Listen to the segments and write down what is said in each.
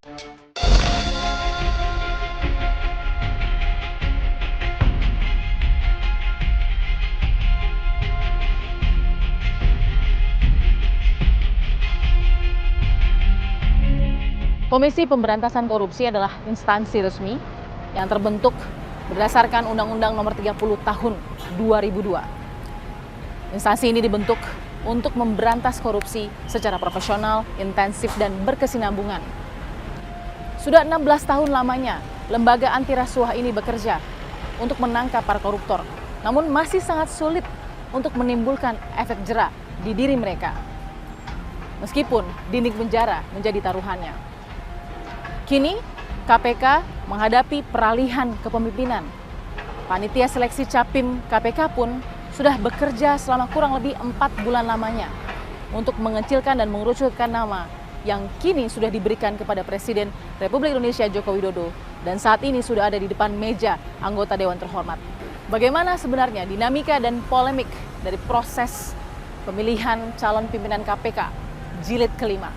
Komisi Pemberantasan Korupsi adalah instansi resmi yang terbentuk berdasarkan Undang-Undang Nomor 30 Tahun 2002. Instansi ini dibentuk untuk memberantas korupsi secara profesional, intensif, dan berkesinambungan. Sudah 16 tahun lamanya, lembaga anti rasuah ini bekerja untuk menangkap para koruptor, namun masih sangat sulit untuk menimbulkan efek jera di diri mereka. Meskipun dinding penjara menjadi taruhannya. Kini, KPK menghadapi peralihan kepemimpinan. Panitia seleksi Capim KPK pun sudah bekerja selama kurang lebih 4 bulan lamanya untuk mengecilkan dan mengerucutkan nama yang kini sudah diberikan kepada Presiden Republik Indonesia Joko Widodo dan saat ini sudah ada di depan meja anggota Dewan Terhormat. Bagaimana sebenarnya dinamika dan polemik dari proses pemilihan calon pimpinan KPK jilid kelima?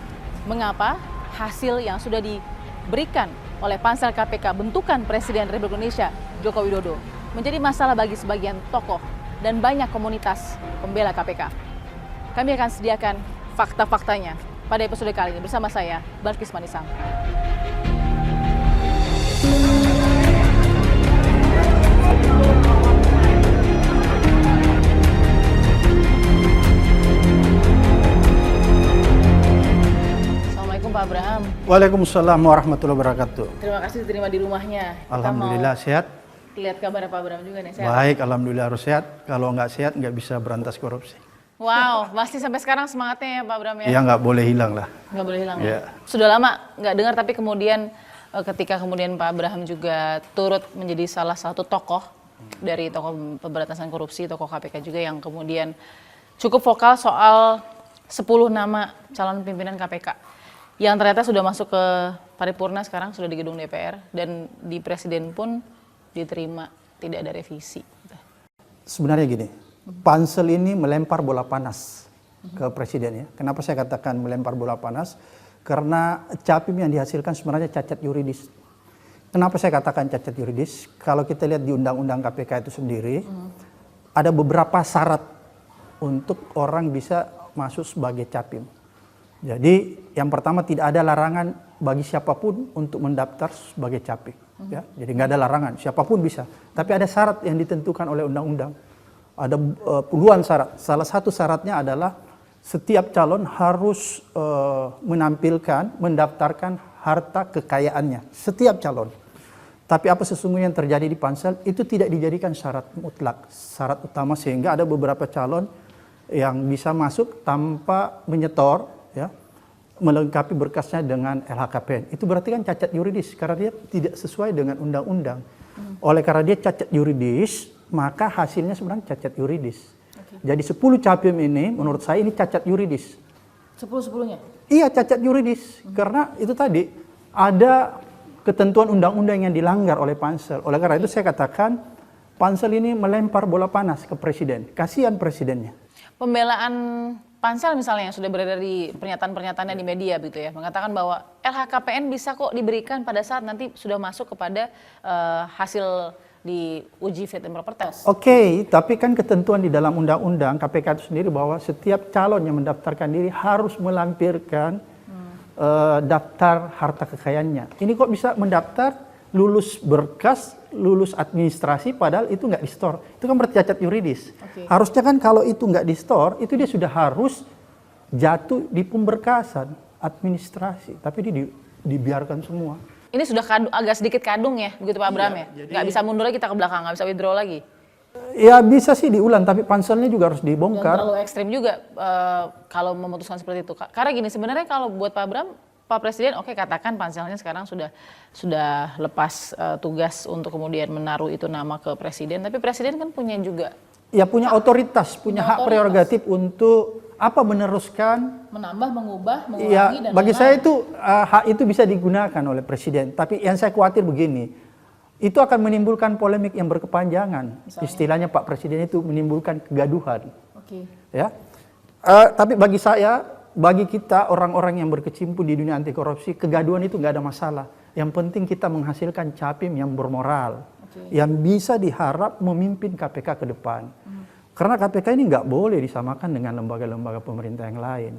Mengapa hasil yang sudah diberikan oleh pansel KPK bentukan Presiden Republik Indonesia Joko Widodo menjadi masalah bagi sebagian tokoh dan banyak komunitas pembela KPK. Kami akan sediakan fakta-faktanya pada episode kali ini bersama saya, Balkis Manisang. Pak Abraham. Waalaikumsalam warahmatullahi wabarakatuh. Terima kasih diterima di rumahnya. Alhamdulillah sehat. Lihat kabar Pak Abraham juga nih, sehat. Baik, alhamdulillah harus sehat. Kalau nggak sehat nggak bisa berantas korupsi. Wow, masih sampai sekarang semangatnya ya Pak Abraham ya? Ya nggak boleh hilang lah. Nggak boleh hilang ya. Sudah lama nggak dengar, tapi kemudian ketika kemudian Pak Abraham juga turut menjadi salah satu tokoh dari tokoh pemberantasan korupsi, tokoh KPK juga yang kemudian cukup vokal soal 10 nama calon pimpinan KPK. Yang ternyata sudah masuk ke paripurna sekarang, sudah di gedung DPR, dan di Presiden pun diterima, tidak ada revisi. Sebenarnya gini, pansel ini melempar bola panas ke Presiden ya. Kenapa saya katakan melempar bola panas? Karena Capim yang dihasilkan sebenarnya cacat yuridis. Kenapa saya katakan cacat yuridis? Kalau kita lihat di Undang-Undang KPK itu sendiri, ada beberapa syarat untuk orang bisa masuk sebagai Capim. Jadi yang pertama tidak ada larangan bagi siapapun untuk mendaftar sebagai Capim. Ya. Jadi nggak ada larangan, siapapun bisa. Tapi ada syarat yang ditentukan oleh undang-undang. Ada puluhan syarat. Salah satu syaratnya adalah setiap calon harus mendaftarkan harta kekayaannya. Setiap calon. Tapi apa sesungguhnya yang terjadi di pansel itu tidak dijadikan syarat mutlak, syarat utama, sehingga ada beberapa calon yang bisa masuk tanpa menyetor, ya, melengkapi berkasnya dengan LHKPN. Itu berarti kan cacat yuridis karena dia tidak sesuai dengan undang-undang. Oleh karena dia cacat yuridis, maka hasilnya sebenarnya cacat yuridis. Jadi 10 Capim ini menurut saya ini cacat yuridis. 10-10-nya? Iya, cacat yuridis. Karena itu tadi ada ketentuan undang-undang yang dilanggar oleh pansel. Oleh karena itu saya katakan pansel ini melempar bola panas ke Presiden. Kasihan Presidennya. Pembelaan pansel misalnya yang sudah beredar di pernyataan-pernyataannya di media begitu ya, mengatakan bahwa LHKPN bisa kok diberikan pada saat nanti sudah masuk kepada hasil di uji fit and proper test. Oke, tapi kan ketentuan di dalam undang-undang KPK itu sendiri bahwa setiap calon yang mendaftarkan diri harus melampirkan daftar harta kekayaannya. Ini kok bisa mendaftar, lulus berkas, lulus administrasi, padahal itu nggak di-store. Itu kan berarti cacat yuridis. Harusnya kan kalau itu nggak di-store, itu dia sudah harus jatuh di pemberkasan administrasi. Tapi dia dibiarkan semua. Ini sudah agak sedikit kadung ya, begitu Pak Abraham ya? Nggak bisa mundur lagi, kita ke belakang, nggak bisa withdraw lagi? Ya bisa sih diulang, tapi panselnya juga harus dibongkar. Dan terlalu ekstrim juga kalau memutuskan seperti itu. Karena gini, sebenarnya kalau buat Pak Abraham, Pak Presiden, oke, katakan panselnya sekarang sudah lepas tugas untuk kemudian menaruh itu nama ke Presiden, tapi Presiden kan punya juga. Ya punya otoritas, punya hak prerogatif untuk meneruskan, menambah, mengubah, mengurangi, ya, dan bagi saya itu hak itu bisa digunakan oleh Presiden. Tapi yang saya khawatir begini, itu akan menimbulkan polemik yang berkepanjangan. Misalnya? Istilahnya Pak Presiden itu menimbulkan kegaduhan. Ya. Tapi bagi saya bagi kita orang-orang yang berkecimpung di dunia anti korupsi, kegaduhan itu nggak ada masalah. Yang penting kita menghasilkan capim yang bermoral, yang bisa diharap memimpin KPK ke depan. Karena KPK ini nggak boleh disamakan dengan lembaga-lembaga pemerintah yang lain.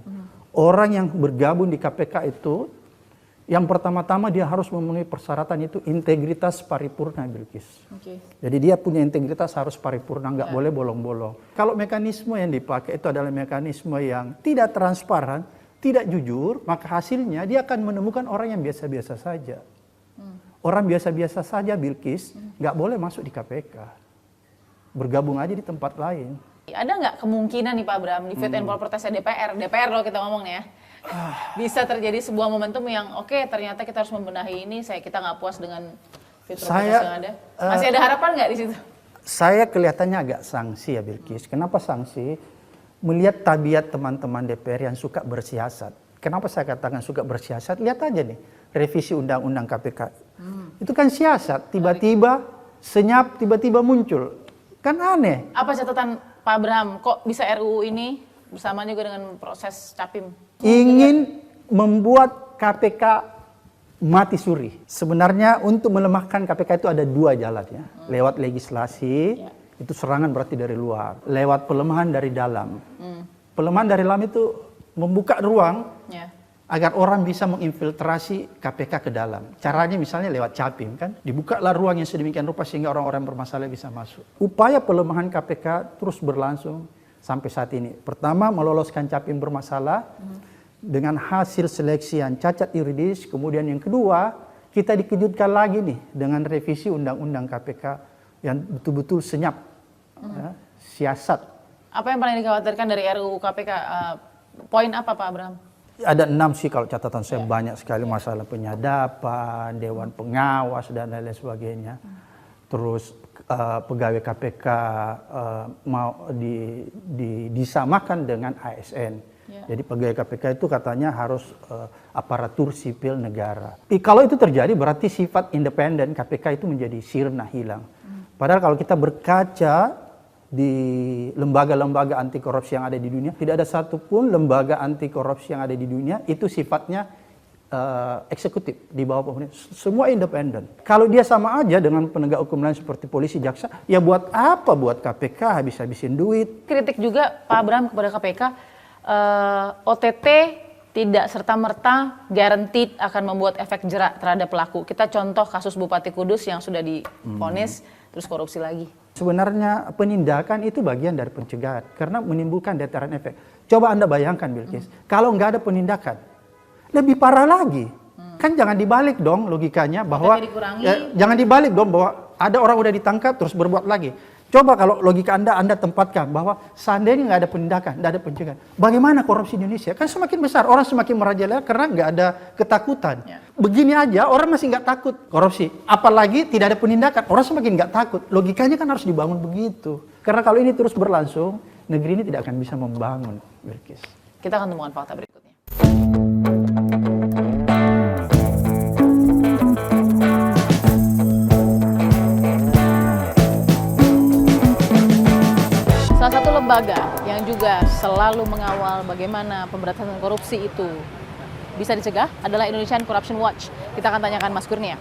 Orang yang bergabung di KPK itu, yang pertama-tama dia harus memenuhi persyaratan itu integritas paripurna, Bilqis. Jadi dia punya integritas harus paripurna, nggak boleh bolong-bolong. Kalau mekanisme yang dipakai itu adalah mekanisme yang tidak transparan, tidak jujur, maka hasilnya dia akan menemukan orang yang biasa-biasa saja. Orang biasa-biasa saja, Bilqis, nggak boleh masuk di KPK. Bergabung aja di tempat lain. Ada nggak kemungkinan nih Pak Abraham di fit and proper testnya DPR kalau kita ngomong nih ya, bisa terjadi sebuah momentum yang oke, ternyata kita harus membenahi ini, kita nggak puas dengan fit and proper test yang ada. Masih ada harapan nggak di situ? Saya kelihatannya agak sanksi ya, Bilqis. Kenapa sanksi? Melihat tabiat teman-teman DPR yang suka bersiasat. Kenapa saya katakan suka bersiasat? Lihat aja nih, revisi undang-undang KPK. Itu kan siasat, tiba-tiba senyap, tiba-tiba muncul. Kan aneh. Apa catatan Pak Abraham, kok bisa RUU ini bersama juga dengan proses capim? Ingin membuat KPK mati suri. Sebenarnya untuk melemahkan KPK itu ada dua jalan ya. Lewat legislasi, itu serangan berarti dari luar. Lewat pelemahan dari dalam. Pelemahan dari dalam itu membuka ruang agar orang bisa menginfiltrasi KPK ke dalam. Caranya misalnya lewat capim kan. Dibukalah ruang yang sedemikian rupa sehingga orang-orang bermasalah bisa masuk. Upaya pelemahan KPK terus berlangsung sampai saat ini. Pertama, meloloskan capim bermasalah dengan hasil seleksi yang cacat yuridis. Kemudian yang kedua, kita dikejutkan lagi nih dengan revisi undang-undang KPK yang betul-betul senyap. Siasat. Apa yang paling dikhawatirkan dari RUU KPK? Poin apa Pak Abraham? Ada 6 sih kalau catatan saya, banyak sekali masalah penyadapan, dewan pengawas dan lain-lain sebagainya. Terus pegawai KPK mau disamakan dengan ASN. Jadi pegawai KPK itu katanya harus aparatur sipil negara. Kalau itu terjadi berarti sifat independen KPK itu menjadi sirna, hilang. Padahal kalau kita berkaca di lembaga-lembaga anti korupsi yang ada di dunia, tidak ada satupun lembaga anti korupsi yang ada di dunia itu sifatnya eksekutif di bawah pemerintah. Semua independen. Kalau dia sama aja dengan penegak hukum lain seperti polisi, jaksa, ya buat apa buat KPK habis-habisin duit. Kritik juga Pak Abraham kepada KPK, OTT tidak serta-merta guaranteed akan membuat efek jerak terhadap pelaku. Kita contoh kasus Bupati Kudus yang sudah divonis terus korupsi lagi. Sebenarnya penindakan itu bagian dari pencegahan karena menimbulkan deteran efek. Coba Anda bayangkan, Bilqis, kalau nggak ada penindakan, lebih parah lagi. Kan jangan dibalik dong logikanya bahwa jangan dibalik dong bahwa ada orang udah ditangkap terus berbuat lagi. Coba kalau logika Anda tempatkan bahwa seandainya nggak ada penindakan, nggak ada pencegahan, bagaimana korupsi di Indonesia? Kan semakin besar, orang semakin merajalela karena nggak ada ketakutan. Begini aja orang masih nggak takut korupsi, apalagi tidak ada penindakan, orang semakin nggak takut. Logikanya kan harus dibangun begitu. Karena kalau ini terus berlangsung, negeri ini tidak akan bisa membangun, Bilqis. Kita akan temukan fakta berikutnya. Salah satu lembaga yang juga selalu mengawal bagaimana pemberantasan korupsi itu bisa dicegah adalah Indonesian Corruption Watch. Kita akan tanyakan Mas Kurnia.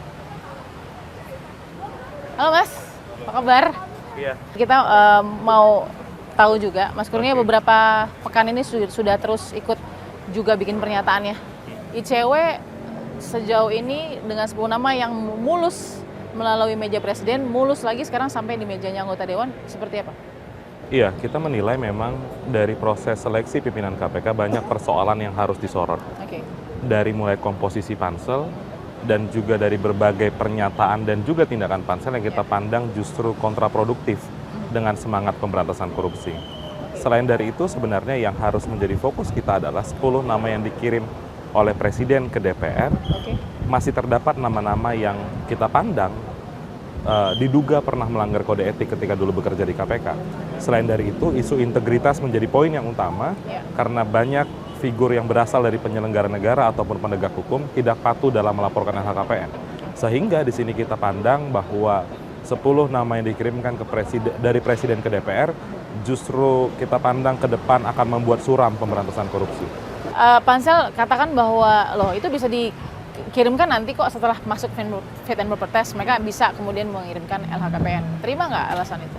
Halo Mas, apa kabar? Iya. Kita mau tahu juga, Mas Kurnia beberapa pekan ini sudah terus ikut juga bikin pernyataannya. ICW sejauh ini dengan 10 nama yang mulus melalui meja presiden, mulus lagi sekarang sampai di mejanya anggota dewan, seperti apa? Iya, kita menilai memang dari proses seleksi pimpinan KPK banyak persoalan yang harus disorot. Dari mulai komposisi pansel dan juga dari berbagai pernyataan dan juga tindakan pansel yang kita pandang justru kontraproduktif dengan semangat pemberantasan korupsi. Selain dari itu sebenarnya yang harus menjadi fokus kita adalah 10 nama yang dikirim oleh Presiden ke DPR. Masih terdapat nama-nama yang kita pandang diduga pernah melanggar kode etik ketika dulu bekerja di KPK. Selain dari itu, isu integritas menjadi poin yang utama karena banyak figur yang berasal dari penyelenggara negara ataupun penegak hukum tidak patuh dalam melaporkan LHKPN. Sehingga di sini kita pandang bahwa 10 nama yang dikirimkan ke dari Presiden ke DPR justru kita pandang ke depan akan membuat suram pemberantasan korupsi. Pansel katakan bahwa loh itu bisa dikirimkan nanti kok setelah masuk fit and proper test, mereka bisa kemudian mengirimkan LHKPN. Terima nggak alasan itu?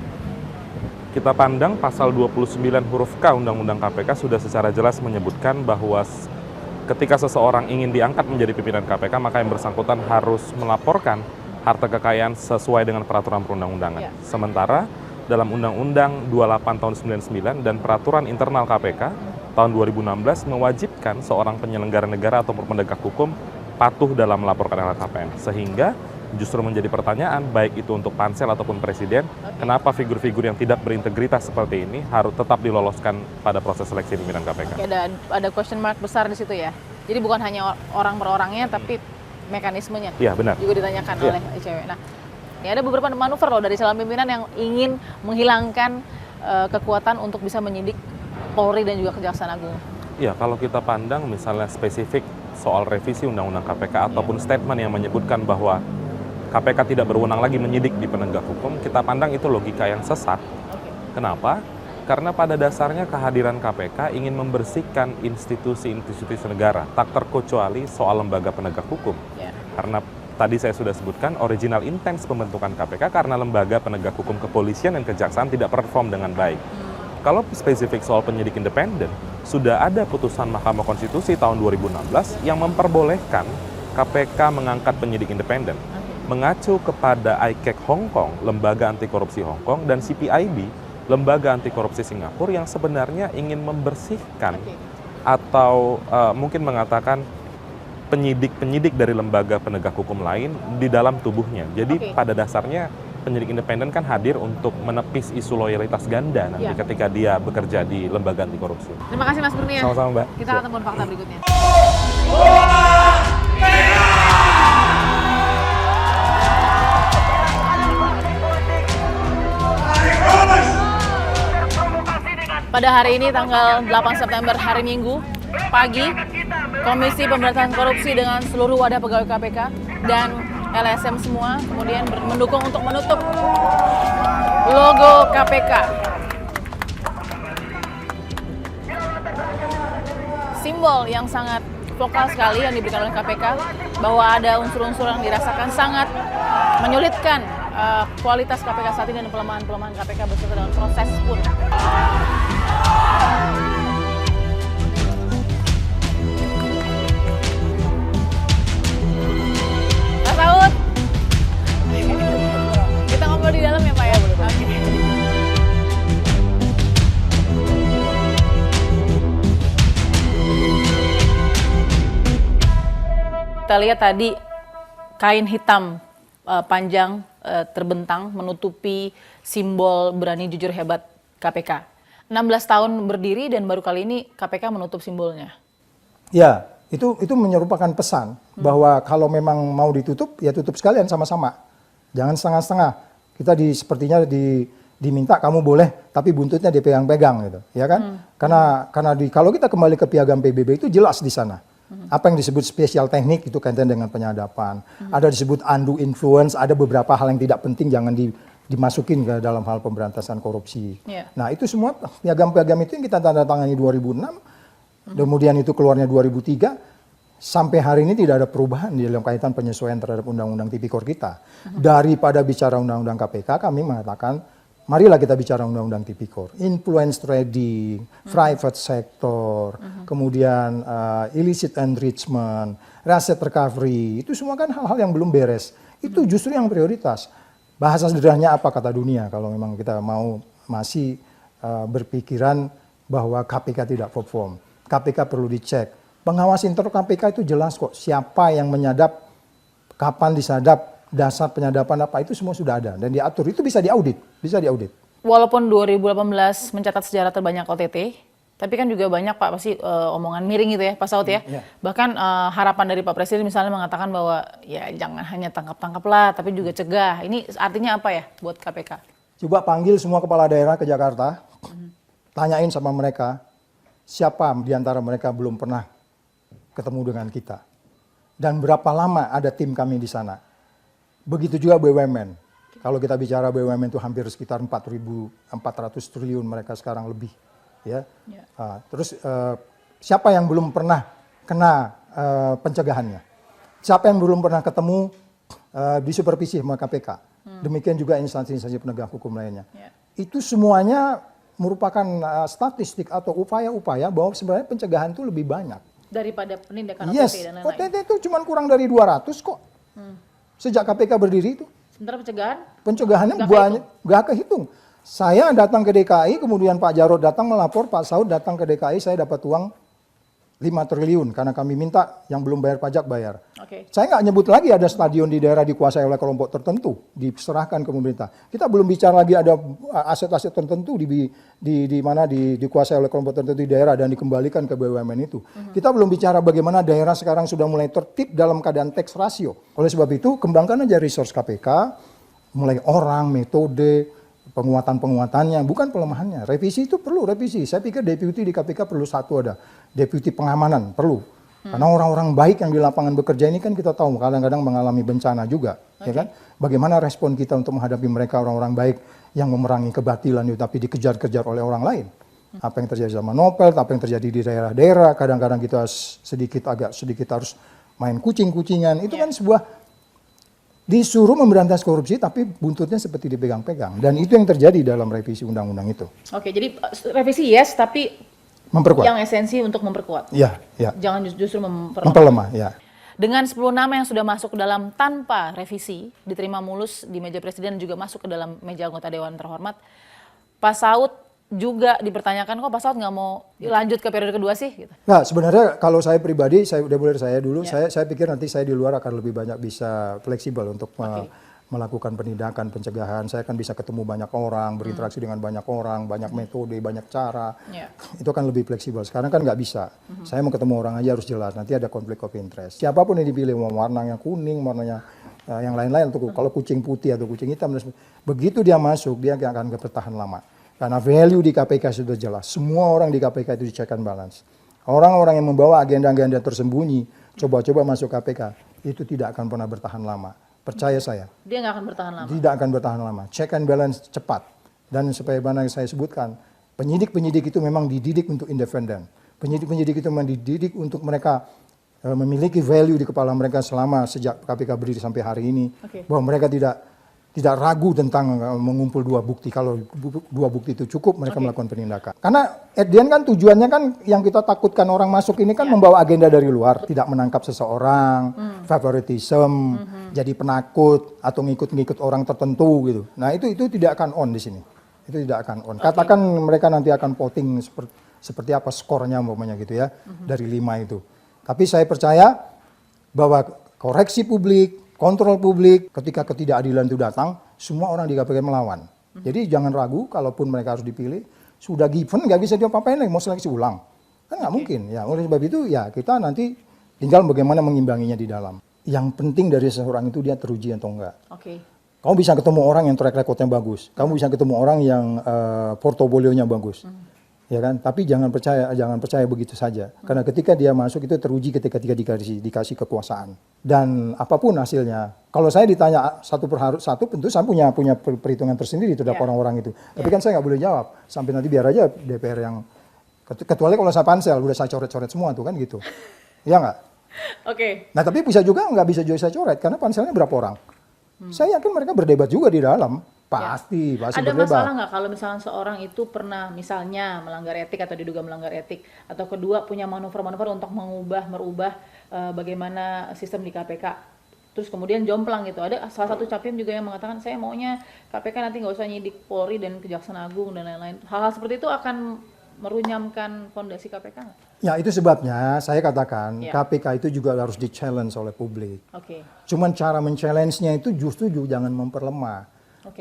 Kita pandang pasal 29 huruf K Undang-Undang KPK sudah secara jelas menyebutkan bahwa ketika seseorang ingin diangkat menjadi pimpinan KPK, maka yang bersangkutan harus melaporkan harta kekayaan sesuai dengan peraturan perundang-undangan. Sementara dalam Undang-Undang 28 tahun 99 dan peraturan internal KPK tahun 2016 mewajibkan seorang penyelenggara negara atau penegak hukum patuh dalam melaporkan LHKPN. Sehingga justru menjadi pertanyaan, baik itu untuk pansel ataupun presiden, kenapa figur-figur yang tidak berintegritas seperti ini harus tetap diloloskan pada proses seleksi pimpinan KPK? Oke, ada question mark besar di situ ya. Jadi bukan hanya orang per orangnya, tapi mekanismenya. Iya, benar. Juga ditanyakan oleh ICW. Nah, ini ada beberapa manuver loh dari calon pimpinan yang ingin menghilangkan kekuatan untuk bisa menyidik Polri dan juga Kejaksaan Agung. Iya, kalau kita pandang misalnya spesifik soal revisi Undang-Undang KPK ataupun statement yang menyebutkan bahwa KPK tidak berwenang lagi menyidik di penegak hukum, kita pandang itu logika yang sesat. Kenapa? Karena pada dasarnya kehadiran KPK ingin membersihkan institusi-institusi negara, tak terkecuali soal lembaga penegak hukum. Karena tadi saya sudah sebutkan, original intent pembentukan KPK karena lembaga penegak hukum kepolisian dan kejaksaan tidak perform dengan baik. Kalau spesifik soal penyidik independen, sudah ada putusan Mahkamah Konstitusi tahun 2016 yang memperbolehkan KPK mengangkat penyidik independen. Mengacu kepada ICAC Hong Kong, lembaga anti korupsi Hong Kong, dan CPIB, lembaga anti korupsi Singapura yang sebenarnya ingin membersihkan atau mungkin mengatakan penyidik-penyidik dari lembaga penegak hukum lain di dalam tubuhnya. Jadi pada dasarnya penyidik independen kan hadir untuk menepis isu loyalitas ganda nanti ketika dia bekerja di lembaga anti korupsi. Terima kasih Mas Kurnia. Sama-sama Mbak. Kita akan temukan fakta berikutnya. Pada hari ini tanggal 8 September hari Minggu pagi, Komisi Pemberantasan Korupsi dengan seluruh wadah pegawai KPK dan LSM semua kemudian mendukung untuk menutup logo KPK. Simbol yang sangat vokal sekali yang diberikan oleh KPK bahwa ada unsur-unsur yang dirasakan sangat menyulitkan kualitas KPK saat ini dan pelemahan-pelemahan KPK beserta dengan proses pun. Mas Saud, kita ngobrol di dalam ya Pak ya? Oke. Kita lihat tadi kain hitam panjang terbentang menutupi simbol berani jujur hebat KPK. 16 tahun berdiri dan baru kali ini KPK menutup simbolnya. Ya, itu menyerupakan pesan bahwa kalau memang mau ditutup, ya tutup sekalian sama-sama. Jangan setengah-setengah. Kita sepertinya diminta kamu boleh, tapi buntutnya dipegang-pegang gitu, ya kan? Karena kalau kita kembali ke piagam PBB itu jelas di sana. Apa yang disebut spesial teknik itu kaitan dengan penyadapan. Ada disebut undue influence, ada beberapa hal yang tidak penting jangan dimasukin ke dalam hal pemberantasan korupsi. Nah itu semua piagam-piagam itu yang kita tanda tangani 2006, kemudian itu keluarnya 2003, sampai hari ini tidak ada perubahan di dalam kaitan penyesuaian terhadap Undang-Undang Tipikor kita. Daripada bicara Undang-Undang KPK, kami mengatakan marilah kita bicara Undang-Undang Tipikor. Influence trading, private sector, kemudian illicit enrichment, asset recovery, itu semua kan hal-hal yang belum beres. Itu justru yang prioritas. Bahasa sederhananya apa kata dunia kalau memang kita mau masih berpikiran bahwa KPK tidak perform. KPK perlu dicek. Pengawas internal KPK itu jelas kok siapa yang menyadap, kapan disadap, dasar penyadapan apa itu semua sudah ada dan diatur. Itu bisa diaudit, Walaupun 2018 mencatat sejarah terbanyak OTT, tapi kan juga banyak Pak pasti omongan miring gitu ya Pak Saud ya. Bahkan harapan dari Pak Presiden misalnya mengatakan bahwa ya jangan hanya tangkap-tangkap lah, tapi juga cegah. Ini artinya apa ya buat KPK? Coba panggil semua kepala daerah ke Jakarta, tanyain sama mereka siapa di antara mereka belum pernah ketemu dengan kita dan berapa lama ada tim kami di sana. Begitu juga BUMN. Kalau kita bicara BUMN itu hampir sekitar 4.400 triliun mereka sekarang lebih. Ya. Terus Siapa yang belum pernah kena pencegahannya? Siapa yang belum pernah ketemu disupervisi sama KPK? Demikian juga instansi-instansi penegak hukum lainnya. Itu semuanya merupakan statistik atau upaya-upaya bahwa sebenarnya pencegahan itu lebih banyak. Daripada penindakan Yes, OTT dan lain-lain. OTT itu cuma kurang dari 200 kok. Sejak KPK berdiri itu. Sementara pencegahan? Pencegahannya Nggak banyak, nggak kehitung. Saya datang ke DKI, kemudian Pak Jarod datang melapor, Pak Saud datang ke DKI, saya dapat uang 5 triliun karena kami minta yang belum bayar pajak bayar. Oke. Saya nggak nyebut lagi ada stadion di daerah dikuasai oleh kelompok tertentu, diserahkan ke pemerintah. Kita belum bicara lagi ada aset-aset tertentu di mana dikuasai oleh kelompok tertentu di daerah dan dikembalikan ke BUMN itu. Kita belum bicara bagaimana daerah sekarang sudah mulai tertib dalam keadaan tax ratio. Oleh sebab itu, kembangkan aja resource KPK, mulai orang, metode, penguatannya, bukan pelemahannya. Revisi itu perlu revisi. Saya pikir deputi di KPK perlu satu ada. Deputi pengamanan perlu. Karena orang-orang baik yang di lapangan bekerja ini kan kita tahu kadang-kadang mengalami bencana juga. Ya kan? Bagaimana respon kita untuk menghadapi mereka orang-orang baik yang memerangi kebatilan itu tapi dikejar-kejar oleh orang lain. Apa yang terjadi sama Nopel, apa yang terjadi di daerah-daerah, kadang-kadang kita agak sedikit harus main kucing-kucingan. Itu kan sebuah disuruh memberantas korupsi tapi buntutnya seperti dipegang-pegang, dan itu yang terjadi dalam revisi undang-undang itu. Oke, jadi revisi yes, tapi Memperkuat. yang esensi untuk memperkuat. Ya, ya. Jangan justru Memperlemah, ya. Dengan 10 nama yang sudah masuk ke dalam tanpa revisi, diterima mulus di meja presiden juga masuk ke dalam meja anggota Dewan Terhormat, Pak Saud juga dipertanyakan, kok Pak Saud nggak mau lanjut ke periode kedua sih? Gitu. Nah, sebenarnya kalau saya pribadi, saya udah mulai saya dulu, saya pikir nanti saya di luar akan lebih banyak bisa fleksibel untuk melakukan penindakan, pencegahan. Saya akan bisa ketemu banyak orang, berinteraksi dengan banyak orang, banyak metode, banyak cara. Itu akan lebih fleksibel. Sekarang kan nggak bisa. Saya mau ketemu orang aja harus jelas. Nanti ada konflik of interest. Siapapun yang dipilih, mau warnanya kuning, warnanya yang lain-lain. Kalau kucing putih atau kucing hitam, begitu dia masuk, dia akan bertahan lama. Karena value di KPK sudah jelas. Semua orang di KPK itu di check and balance. Orang-orang yang membawa agenda-agenda tersembunyi, coba-coba masuk KPK, itu tidak akan pernah bertahan lama. Percaya saya. Dia nggak akan bertahan lama. Tidak akan bertahan lama. Check and balance cepat. Dan supaya mana yang saya sebutkan, penyidik-penyidik itu memang dididik untuk independen. Penyidik-penyidik itu memang dididik untuk mereka memiliki value di kepala mereka selama sejak KPK berdiri sampai hari ini. Bahwa mereka tidak ragu tentang mengumpul 2 bukti. Kalau 2 bukti itu cukup, mereka melakukan penindakan. Karena at the end kan tujuannya kan yang kita takutkan orang masuk ini kan membawa agenda dari luar. Tidak menangkap seseorang, favoritism, jadi penakut, atau ngikut-ngikut orang tertentu gitu. Nah itu tidak akan on di sini. Itu tidak akan on. Katakan mereka nanti akan voting seperti apa skornya umpamanya gitu ya, dari 5 itu. Tapi saya percaya bahwa koreksi publik, kontrol publik, ketika ketidakadilan itu datang, semua orang di KPK melawan. Jadi jangan ragu, kalaupun mereka harus dipilih, sudah given, nggak bisa diapa-apain lagi, mau seleksi ulang. Kan nggak mungkin. Ya, oleh sebab itu, ya kita nanti tinggal bagaimana mengimbanginya di dalam. Yang penting dari seseorang itu dia teruji atau enggak. Kamu bisa ketemu orang yang track recordnya bagus. Kamu bisa ketemu orang yang portofolionya bagus. Ya kan? Tapi jangan percaya begitu saja. Karena ketika dia masuk itu teruji ketika dikasih kekuasaan. Dan apapun hasilnya, kalau saya ditanya satu per satu, tentu saya punya perhitungan tersendiri terhadap orang-orang itu. Tapi kan saya nggak boleh jawab. Sampai nanti biar aja DPR yang, kecuali kalau saya pansel, udah saya coret-coret semua tuh kan gitu. Iya nggak? Nah tapi bisa juga nggak bisa juga saya coret, karena panselnya berapa orang. Saya yakin mereka berdebat juga di dalam. Pasti ada berdebat. masalah nggak kalau misalnya seorang itu pernah misalnya melanggar etik atau diduga melanggar etik, atau kedua punya manuver-manuver untuk merubah bagaimana sistem di KPK, terus kemudian jomplang gitu. Ada salah satu capim juga yang mengatakan, saya maunya KPK nanti nggak usah nyidik Polri dan Kejaksaan Agung dan lain-lain. Hal-hal seperti itu akan merunyamkan fondasi KPK nggak? Ya itu sebabnya saya katakan KPK itu juga harus di-challenge oleh publik. Cuman cara men-challenge-nya itu justru jangan memperlemah.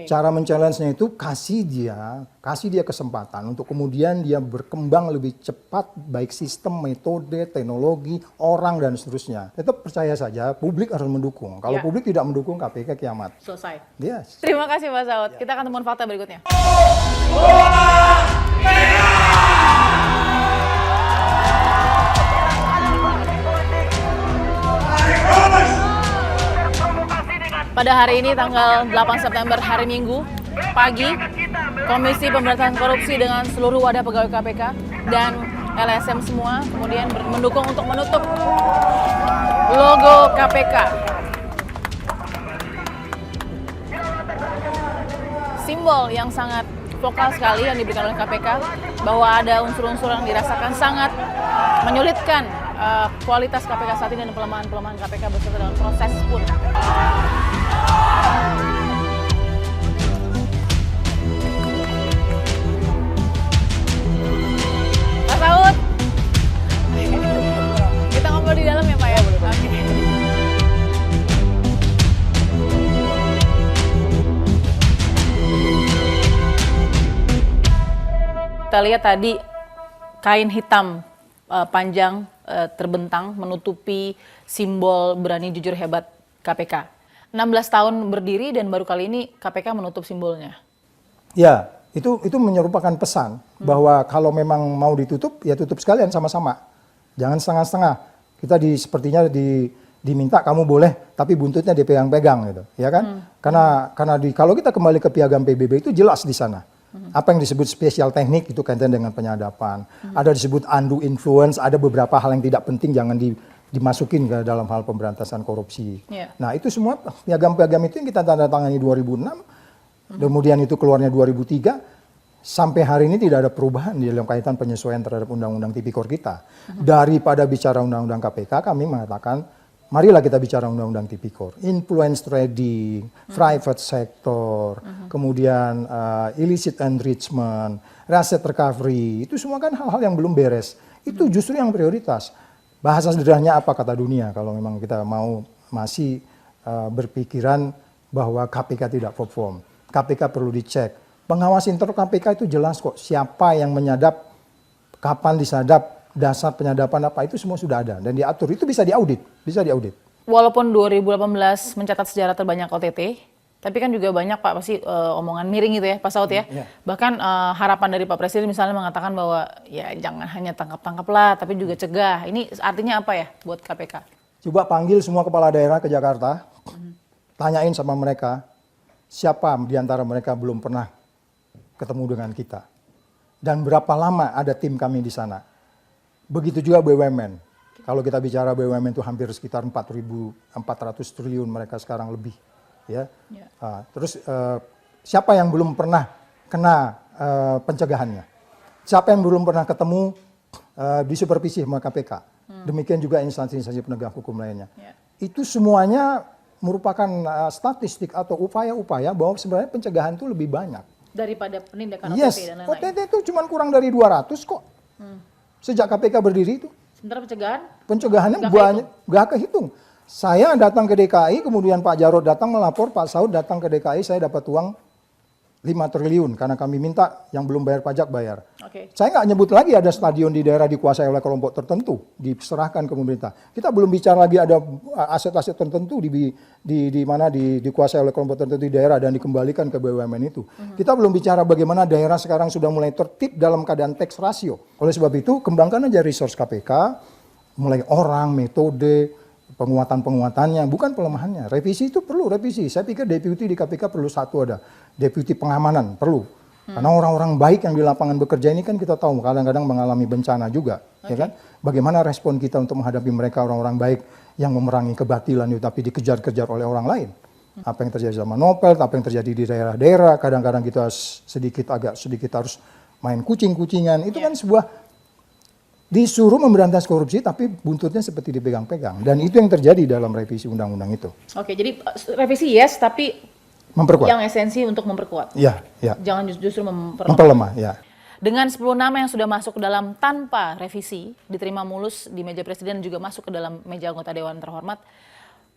Cara men-challenge-nya itu kasih dia kesempatan untuk kemudian dia berkembang lebih cepat, baik sistem, metode, teknologi, orang dan seterusnya. Tetap percaya saja, publik harus mendukung. Kalau publik tidak mendukung, KPK kiamat. Selesai. Yes. Terima kasih Pak Saud. Kita akan temukan fakta berikutnya. Pada hari ini tanggal 8 September hari Minggu pagi, Komisi Pemberantasan Korupsi dengan seluruh wadah pegawai KPK dan LSM semua, kemudian mendukung untuk menutup logo KPK. Simbol yang sangat vokal sekali yang diberikan oleh KPK bahwa ada unsur-unsur yang dirasakan sangat menyulitkan kualitas KPK saat ini dan pelemahan-pelemahan KPK beserta dengan proses pun. Pak Saud, kita ngobrol di dalam ya Pak ya? Oke. Kita lihat tadi kain hitam panjang terbentang menutupi simbol berani jujur hebat KPK. 16 tahun berdiri dan baru kali ini KPK menutup simbolnya. Ya, itu menyerupakan pesan bahwa kalau memang mau ditutup, ya tutup sekalian sama-sama. Jangan setengah-setengah. Kita sepertinya diminta kamu boleh, tapi buntutnya dipegang-pegang gitu, ya kan? Karena kalau kita kembali ke piagam PBB itu jelas di sana. Apa yang disebut spesial teknik itu kaitan dengan penyadapan. Ada disebut undue influence, ada beberapa hal yang tidak penting jangan dimasukin ke dalam hal pemberantasan korupsi. Nah itu semua piagam-piagam itu yang kita tanda tangani 2006, kemudian itu keluarnya 2003, sampai hari ini tidak ada perubahan di dalam kaitan penyesuaian terhadap Undang-Undang Tipikor kita. Daripada bicara Undang-Undang KPK, kami mengatakan marilah kita bicara Undang-Undang Tipikor, influence trading, private sector, kemudian illicit enrichment, asset recovery, itu semua kan hal-hal yang belum beres. Itu justru yang prioritas. Bahasa sederhananya apa kata dunia kalau memang kita mau masih berpikiran bahwa KPK tidak perform. KPK perlu dicek. Pengawas internal KPK itu jelas kok siapa yang menyadap, kapan disadap, dasar penyadapan apa itu semua sudah ada dan diatur, itu bisa diaudit, Walaupun 2018 mencatat sejarah terbanyak OTT, tapi kan juga banyak Pak pasti omongan miring gitu ya Pak Saud ya. Bahkan harapan dari Pak Presiden misalnya mengatakan bahwa ya jangan hanya tangkap-tangkap lah, tapi juga cegah. Ini artinya apa ya buat KPK? Coba panggil semua kepala daerah ke Jakarta, tanyain sama mereka siapa di antara mereka belum pernah ketemu dengan kita dan berapa lama ada tim kami di sana. Begitu juga BUMN. Kalau kita bicara BUMN itu hampir sekitar 4.400 triliun mereka sekarang lebih, ya. Terus siapa yang belum pernah kena pencegahannya? Siapa yang belum pernah ketemu disupervisi sama KPK? Demikian juga instansi-instansi penegak hukum lainnya. Itu semuanya merupakan statistik atau upaya-upaya bahwa sebenarnya pencegahan itu lebih banyak Daripada penindakan OTT dan lain-lain. OTT itu cuma kurang dari 200 kok. Sejak KPK berdiri itu. Sementara pencegahannya banyak, gak kehitung. Saya datang ke DKI, kemudian Pak Jarod datang melapor, Pak Saud datang ke DKI, saya dapat uang 5 triliun karena kami minta yang belum bayar pajak bayar. Saya nggak nyebut lagi ada stadion di daerah dikuasai oleh kelompok tertentu, diserahkan ke pemerintah. Kita belum bicara lagi ada aset-aset tertentu dikuasai oleh kelompok tertentu di daerah dan dikembalikan ke BUMN itu. Kita belum bicara bagaimana daerah sekarang sudah mulai tertib dalam keadaan tax ratio. Oleh sebab itu kembangkan aja resource KPK, mulai orang, metode, penguatannya, bukan pelemahannya. Revisi itu perlu revisi. Saya pikir deputi di KPK perlu satu ada. Deputi pengamanan perlu. Karena orang-orang baik yang di lapangan bekerja ini kan kita tahu kadang-kadang mengalami bencana juga. Ya kan? Bagaimana respon kita untuk menghadapi mereka orang-orang baik yang memerangi kebatilan itu tapi dikejar-kejar oleh orang lain. Apa yang terjadi sama Nopel, apa yang terjadi di daerah-daerah, kadang-kadang kita agak sedikit harus main kucing-kucingan. Itu kan sebuah disuruh memberantas korupsi tapi buntutnya seperti dipegang-pegang dan itu yang terjadi dalam revisi undang-undang itu. Jadi revisi yes tapi memperkuat. Yang esensi untuk memperkuat. Iya. Jangan justru memperlemah. Ya. Dengan 10 nama yang sudah masuk ke dalam tanpa revisi diterima mulus di meja presiden juga masuk ke dalam meja anggota dewan terhormat.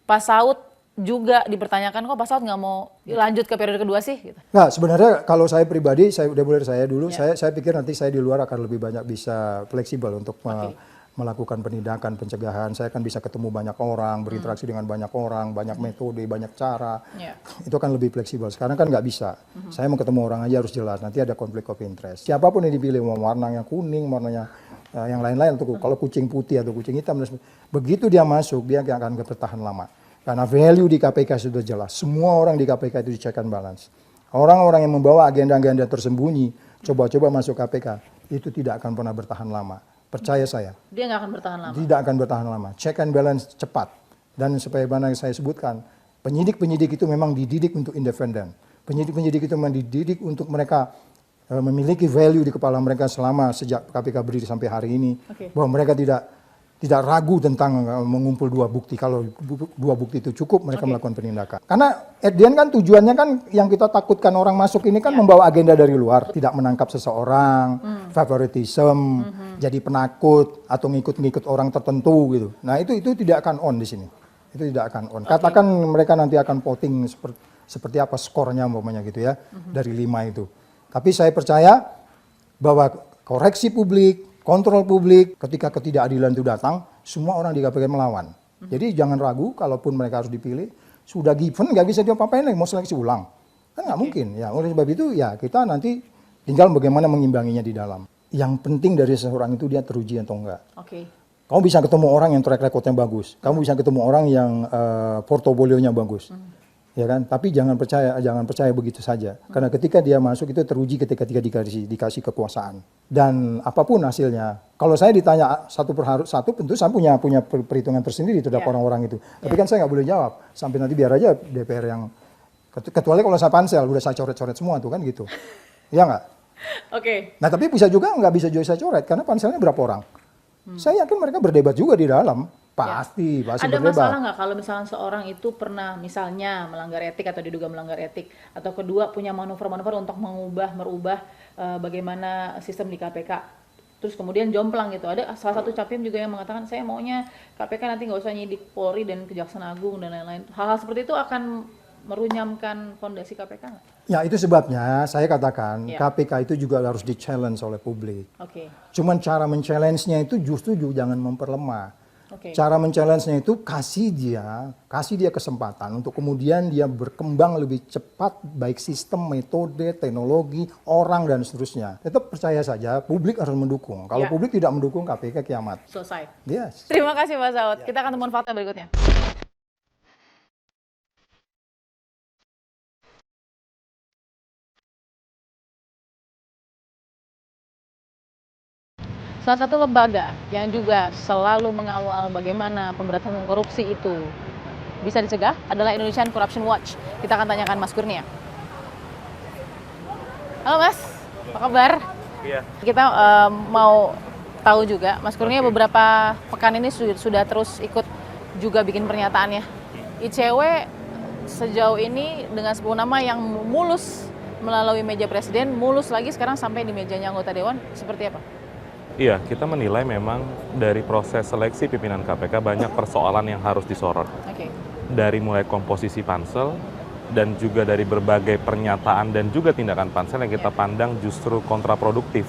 Pak Saud juga dipertanyakan kok Pak Saud nggak mau lanjut ke periode kedua sih? Gitu. Nah sebenarnya kalau saya pribadi, saya udah boleh saya dulu, saya pikir nanti saya di luar akan lebih banyak bisa fleksibel untuk melakukan penindakan, pencegahan. Saya akan bisa ketemu banyak orang, berinteraksi dengan banyak orang, banyak metode, banyak cara. Itu akan lebih fleksibel. Sekarang kan nggak bisa. Saya mau ketemu orang aja harus jelas, nanti ada konflik of interest. Siapapun yang dipilih, mau warnanya kuning, warnanya yang lain-lain, kalau kucing putih atau kucing hitam, begitu dia masuk, dia akan bertahan lama. Karena value di KPK sudah jelas. Semua orang di KPK itu check and balance. Orang-orang yang membawa agenda-agenda tersembunyi, coba-coba masuk KPK, itu tidak akan pernah bertahan lama. Percaya saya. Dia nggak akan bertahan lama. Tidak akan bertahan lama. Check and balance cepat. Dan sebagaimana saya sebutkan, penyidik-penyidik itu memang dididik untuk independen. Penyidik-penyidik itu memang dididik untuk mereka memiliki value di kepala mereka selama sejak KPK berdiri sampai hari ini. Bahwa mereka tidak ragu tentang mengumpul dua bukti. Kalau dua bukti itu cukup, mereka melakukan penindakan. Karena at the end kan tujuannya kan yang kita takutkan orang masuk ini kan membawa agenda dari luar. Tidak menangkap seseorang, favoritism, jadi penakut, atau ngikut-ngikut orang tertentu gitu. Nah itu tidak akan on di sini. Itu tidak akan on. Katakan mereka nanti akan voting seperti apa skornya umpamanya gitu ya, dari 5 itu. Tapi saya percaya bahwa koreksi publik, kontrol publik, ketika ketidakadilan itu datang, semua orang di KPK melawan. Jadi jangan ragu, kalaupun mereka harus dipilih, sudah given, nggak bisa diapa-apain lagi, mau seleksi ulang. Kan nggak mungkin. Ya, oleh sebab itu, ya kita nanti tinggal bagaimana mengimbanginya di dalam. Yang penting dari seseorang itu dia teruji atau enggak. Kamu bisa ketemu orang yang track recordnya bagus, kamu bisa ketemu orang yang portofolionya bagus. Ya kan, tapi jangan percaya begitu saja, karena ketika dia masuk itu teruji ketika dikasih kekuasaan, dan apapun hasilnya. Kalau saya ditanya satu per satu, tentu saya punya perhitungan tersendiri terhadap orang-orang itu. Tapi kan saya nggak boleh jawab, sampai nanti biar aja DPR yang, kecuali kalau saya pansel udah saya coret-coret semua tuh kan gitu, ya nggak? Nah tapi bisa juga nggak bisa juga saya coret, karena panselnya berapa orang? Saya yakin mereka berdebat juga di dalam. Pasti Ada berdebat. masalah nggak kalau misalnya seorang itu pernah misalnya melanggar etik atau diduga melanggar etik, atau kedua punya manuver-manuver untuk merubah bagaimana sistem di KPK, terus kemudian jomplang gitu. Ada salah satu capim juga yang mengatakan saya maunya KPK nanti nggak usah nyidik Polri dan Kejaksaan Agung dan lain-lain. Hal-hal seperti itu akan merunyamkan fondasi KPK nggak? Ya itu sebabnya saya katakan KPK itu juga harus di-challenge oleh publik. Cuman cara men-challenge-nya itu justru jangan memperlemah. Cara men-challenge-nya itu kasih dia kesempatan untuk kemudian dia berkembang lebih cepat, baik sistem, metode, teknologi, orang dan seterusnya. Tetap percaya saja, publik harus mendukung. Kalau publik tidak mendukung, KPK kiamat. Selesai. Yes. Terima kasih Pak Saud. Kita akan temukan fakta berikutnya. Salah satu lembaga yang juga selalu mengawal bagaimana pemberantasan korupsi itu bisa dicegah adalah Indonesian Corruption Watch. Kita akan tanyakan Mas Kurnia. Halo Mas, apa kabar? Iya. Kita mau tahu juga, Mas Kurnia beberapa pekan ini sudah terus ikut juga bikin pernyataannya. ICW sejauh ini dengan 10 nama yang mulus melalui meja presiden, mulus lagi sekarang sampai di mejanya anggota dewan, seperti apa? Iya, kita menilai memang dari proses seleksi pimpinan KPK banyak persoalan yang harus disorot. Dari mulai komposisi pansel, dan juga dari berbagai pernyataan dan juga tindakan pansel yang kita pandang justru kontraproduktif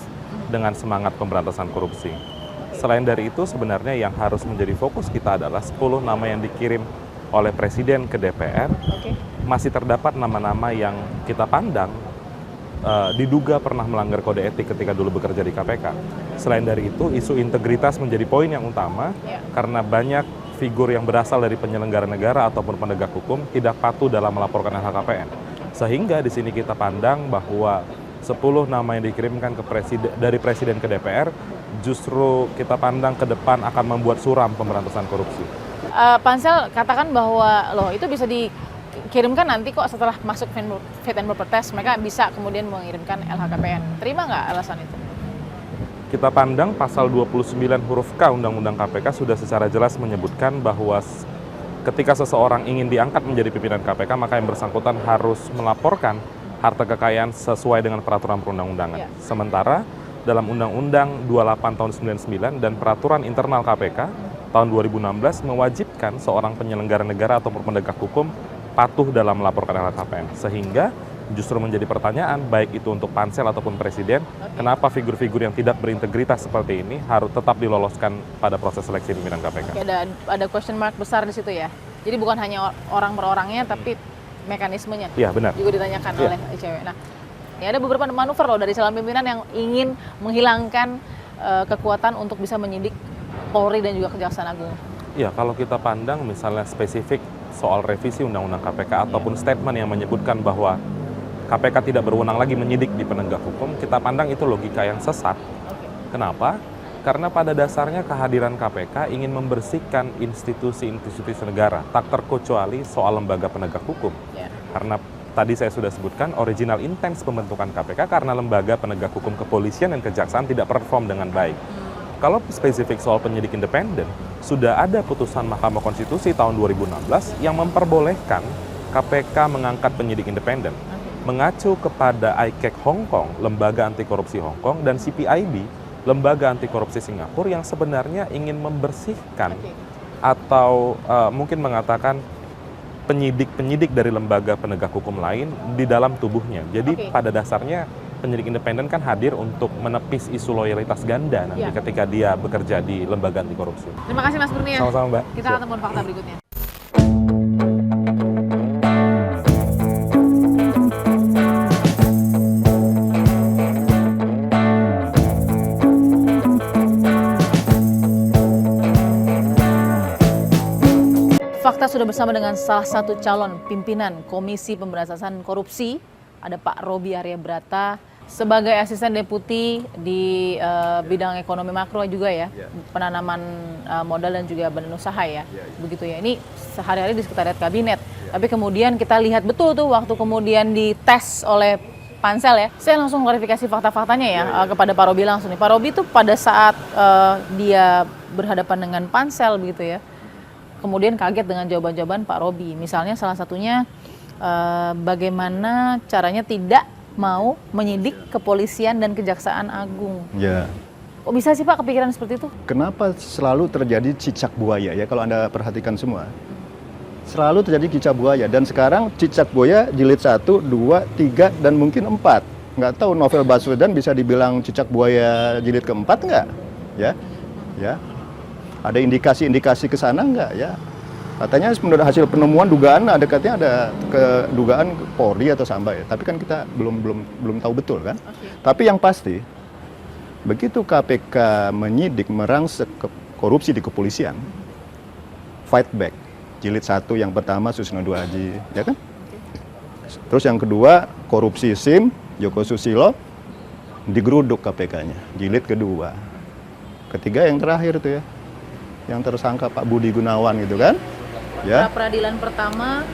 dengan semangat pemberantasan korupsi. Selain dari itu, sebenarnya yang harus menjadi fokus kita adalah 10 nama yang dikirim oleh Presiden ke DPR. Masih terdapat nama-nama yang kita pandang diduga pernah melanggar kode etik ketika dulu bekerja di KPK. Selain dari itu, isu integritas menjadi poin yang utama karena banyak figur yang berasal dari penyelenggara negara ataupun penegak hukum tidak patuh dalam melaporkan LHKPN. Sehingga di sini kita pandang bahwa 10 nama yang dikirimkan dari Presiden ke DPR justru kita pandang ke depan akan membuat suram pemberantasan korupsi. Pansel katakan bahwa loh itu bisa dikirimkan nanti kok setelah masuk fit and proper test, mereka bisa kemudian mengirimkan LHKPN. Terima nggak alasan itu? Kita pandang pasal 29 huruf K Undang-Undang KPK sudah secara jelas menyebutkan bahwa ketika seseorang ingin diangkat menjadi pimpinan KPK, maka yang bersangkutan harus melaporkan harta kekayaan sesuai dengan peraturan perundang-undangan. Sementara dalam Undang-Undang 28 tahun 99 dan peraturan internal KPK tahun 2016 mewajibkan seorang penyelenggara negara ataupun penegak hukum patuh dalam melaporkan LHKPN. Sehingga justru menjadi pertanyaan, baik itu untuk pansel ataupun presiden, kenapa figur-figur yang tidak berintegritas seperti ini harus tetap diloloskan pada proses seleksi pimpinan KPK? Ada question mark besar di situ ya. Jadi bukan hanya orang per orangnya, tapi mekanismenya. Iya, benar. Juga ditanyakan oleh ICW. Nah, ini ada beberapa manuver loh dari calon pimpinan yang ingin menghilangkan kekuatan untuk bisa menyidik Polri dan juga Kejaksaan Agung. Iya, kalau kita pandang misalnya spesifik soal revisi Undang-Undang KPK ataupun statement yang menyebutkan bahwa KPK tidak berwenang lagi menyidik di penegak hukum, kita pandang itu logika yang sesat. Kenapa? Karena pada dasarnya kehadiran KPK ingin membersihkan institusi-institusi negara, tak terkecuali soal lembaga penegak hukum. Karena tadi saya sudah sebutkan original intens pembentukan KPK karena lembaga penegak hukum kepolisian dan kejaksaan tidak perform dengan baik. Kalau spesifik soal penyidik independen, sudah ada putusan Mahkamah Konstitusi tahun 2016 yang memperbolehkan KPK mengangkat penyidik independen. Mengacu kepada ICAC Hong Kong, lembaga anti korupsi Hong Kong, dan CPIB, lembaga anti korupsi Singapura yang sebenarnya ingin membersihkan atau mungkin mengatakan penyidik-penyidik dari lembaga penegak hukum lain di dalam tubuhnya. Jadi pada dasarnya penyidik independen kan hadir untuk menepis isu loyalitas ganda nanti ketika dia bekerja di lembaga anti korupsi. Terima kasih Mas Kurnia. Sama-sama Mbak. Kita akan temukan fakta berikutnya. Fakta sudah bersama dengan salah satu calon pimpinan Komisi Pemberantasan Korupsi, ada Pak Robby Arya Brata, sebagai asisten deputi di bidang ekonomi makro juga ya, penanaman modal dan juga badan usaha ya, begitu ya. Ini sehari-hari di sekretariat kabinet, tapi kemudian kita lihat betul tuh waktu kemudian dites oleh Pansel ya, saya langsung klarifikasi fakta-faktanya ya kepada Pak Robby langsung nih. Pak Robby itu pada saat dia berhadapan dengan Pansel begitu ya, kemudian kaget dengan jawaban-jawaban Pak Robby. Misalnya salah satunya bagaimana caranya tidak mau menyidik kepolisian dan kejaksaan agung. Ya. Kok bisa sih Pak kepikiran seperti itu? Kenapa selalu terjadi cicak buaya ya kalau Anda perhatikan semua? Selalu terjadi cicak buaya dan sekarang cicak buaya jilid 1, 2, 3 dan mungkin 4. Nggak tahu Novel Baswedan bisa dibilang cicak buaya jilid keempat nggak? Ya. Ya. Ada indikasi-indikasi ke sana nggak ya? Katanya menurut hasil penemuan dugaan katanya ada kedugaan Polri atau Samba ya. Tapi kan kita belum tahu betul kan. Tapi yang pasti begitu KPK menyidik merangsek korupsi di kepolisian, fight back. Jilid 1 yang pertama Susno Duaji, ya kan? Terus yang kedua korupsi SIM Joko Susilo digeruduk KPK-nya. Jilid kedua. Ketiga yang terakhir tuh ya. Yang tersangka Pak Budi Gunawan gitu kan? Ya. Peradilan pertama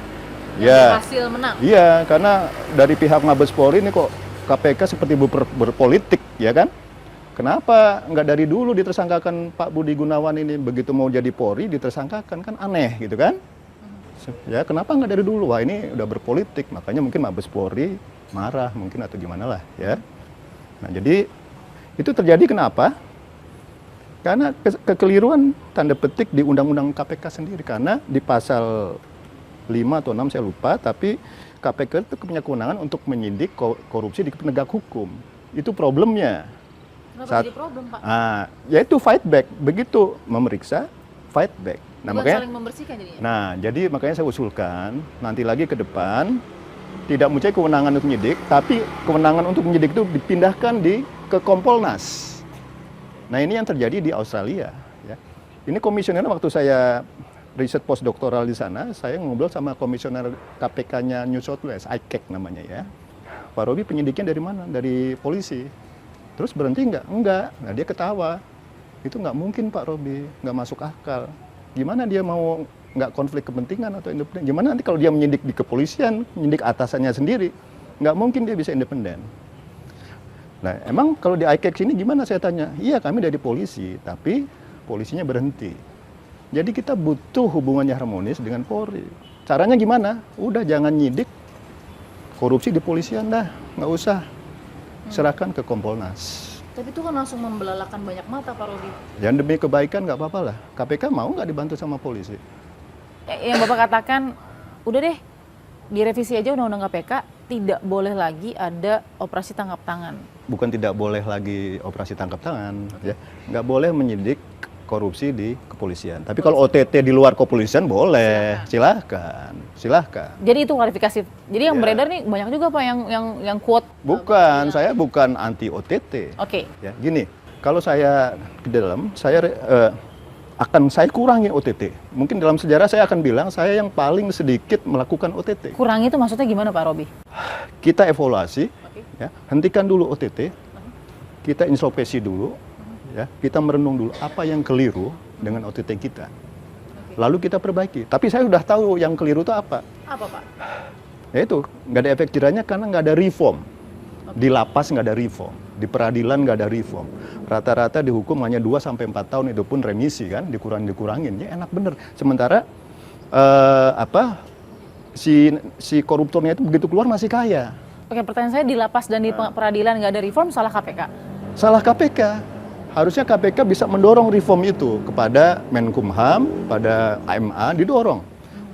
ya. Hasil menang. Iya, karena dari pihak Mabes Polri ini kok KPK seperti berpolitik, ya kan? Kenapa nggak dari dulu ditersangkakan Pak Budi Gunawan ini, begitu mau jadi Polri ditersangkakan, kan aneh gitu kan? Ya, kenapa nggak dari dulu? Wah, ini udah berpolitik, makanya mungkin Mabes Polri marah mungkin atau gimana lah, ya. Nah, jadi itu terjadi kenapa? Karena kekeliruan tanda petik di Undang-Undang KPK sendiri. Karena di pasal 5 atau 6 saya lupa, tapi KPK itu punya kewenangan untuk menyidik korupsi di penegak hukum. Itu problemnya. Kenapa jadi problem Pak? Yaitu fight back. Begitu memeriksa, fight back. Nah, bukan makanya, saling membersihkan jadinya? Nah, jadi makanya saya usulkan, nanti lagi ke depan, tidak mempunyai kewenangan untuk menyidik, tapi kewenangan untuk menyidik itu dipindahkan ke Kompolnas. Nah, ini yang terjadi di Australia. Ya. Ini komisioner waktu saya riset postdoktoral di sana, saya ngobrol sama komisioner KPK-nya New South Wales, ICAC namanya ya. Pak Robby penyidiknya dari mana? Dari polisi. Terus berhenti nggak? Enggak. Nah, dia ketawa. Itu nggak mungkin Pak Robby, nggak masuk akal. Gimana dia mau nggak konflik kepentingan atau independen? Gimana nanti kalau dia menyidik di kepolisian, menyidik atasannya sendiri? Nggak mungkin dia bisa independen. Nah, emang kalau di ICAC sini gimana saya tanya? Iya, kami dari polisi, tapi polisinya berhenti. Jadi kita butuh hubungannya harmonis dengan Polri. Caranya gimana? Udah jangan nyidik korupsi di polisian dah, nggak usah. Serahkan ke Kompolnas. Tapi itu kan langsung membelalakan banyak mata Pak Robby. Yang demi kebaikan nggak apa-apa lah. KPK mau nggak dibantu sama polisi? Yang Bapak katakan, udah deh, direvisi aja Undang-Undang KPK, tidak boleh lagi ada operasi tangkap tangan. Bukan tidak boleh lagi operasi tangkap tangan, ya. Nggak boleh menyidik korupsi di kepolisian. Tapi kalau OTT di luar kepolisian boleh, silahkan. Jadi itu klarifikasi. Jadi yang beredar nih banyak juga Pak yang quote. Bukan, saya bukan anti OTT. Oke. Ya, gini, kalau saya di dalam, saya kurangi OTT. Mungkin dalam sejarah saya akan bilang saya yang paling sedikit melakukan OTT. Kurangi itu maksudnya gimana Pak Robby? Kita evaluasi, ya, hentikan dulu OTT, kita introspeksi dulu, ya, kita merenung dulu apa yang keliru dengan OTT kita. Lalu kita perbaiki. Tapi saya sudah tahu yang keliru itu apa. Apa, Pak? Ya itu, nggak ada efek jerahnya karena nggak ada reform. Di lapas nggak ada reform, di peradilan nggak ada reform. Rata-rata dihukum hanya 2-4 tahun, itu pun remisi kan, dikurangin. Ya enak bener. Sementara si koruptornya itu begitu keluar masih kaya. Oke, pertanyaan saya, di lapas dan di peradilan nggak ada reform, salah KPK? Salah KPK. Harusnya KPK bisa mendorong reform itu kepada Menkumham, pada AMA, didorong.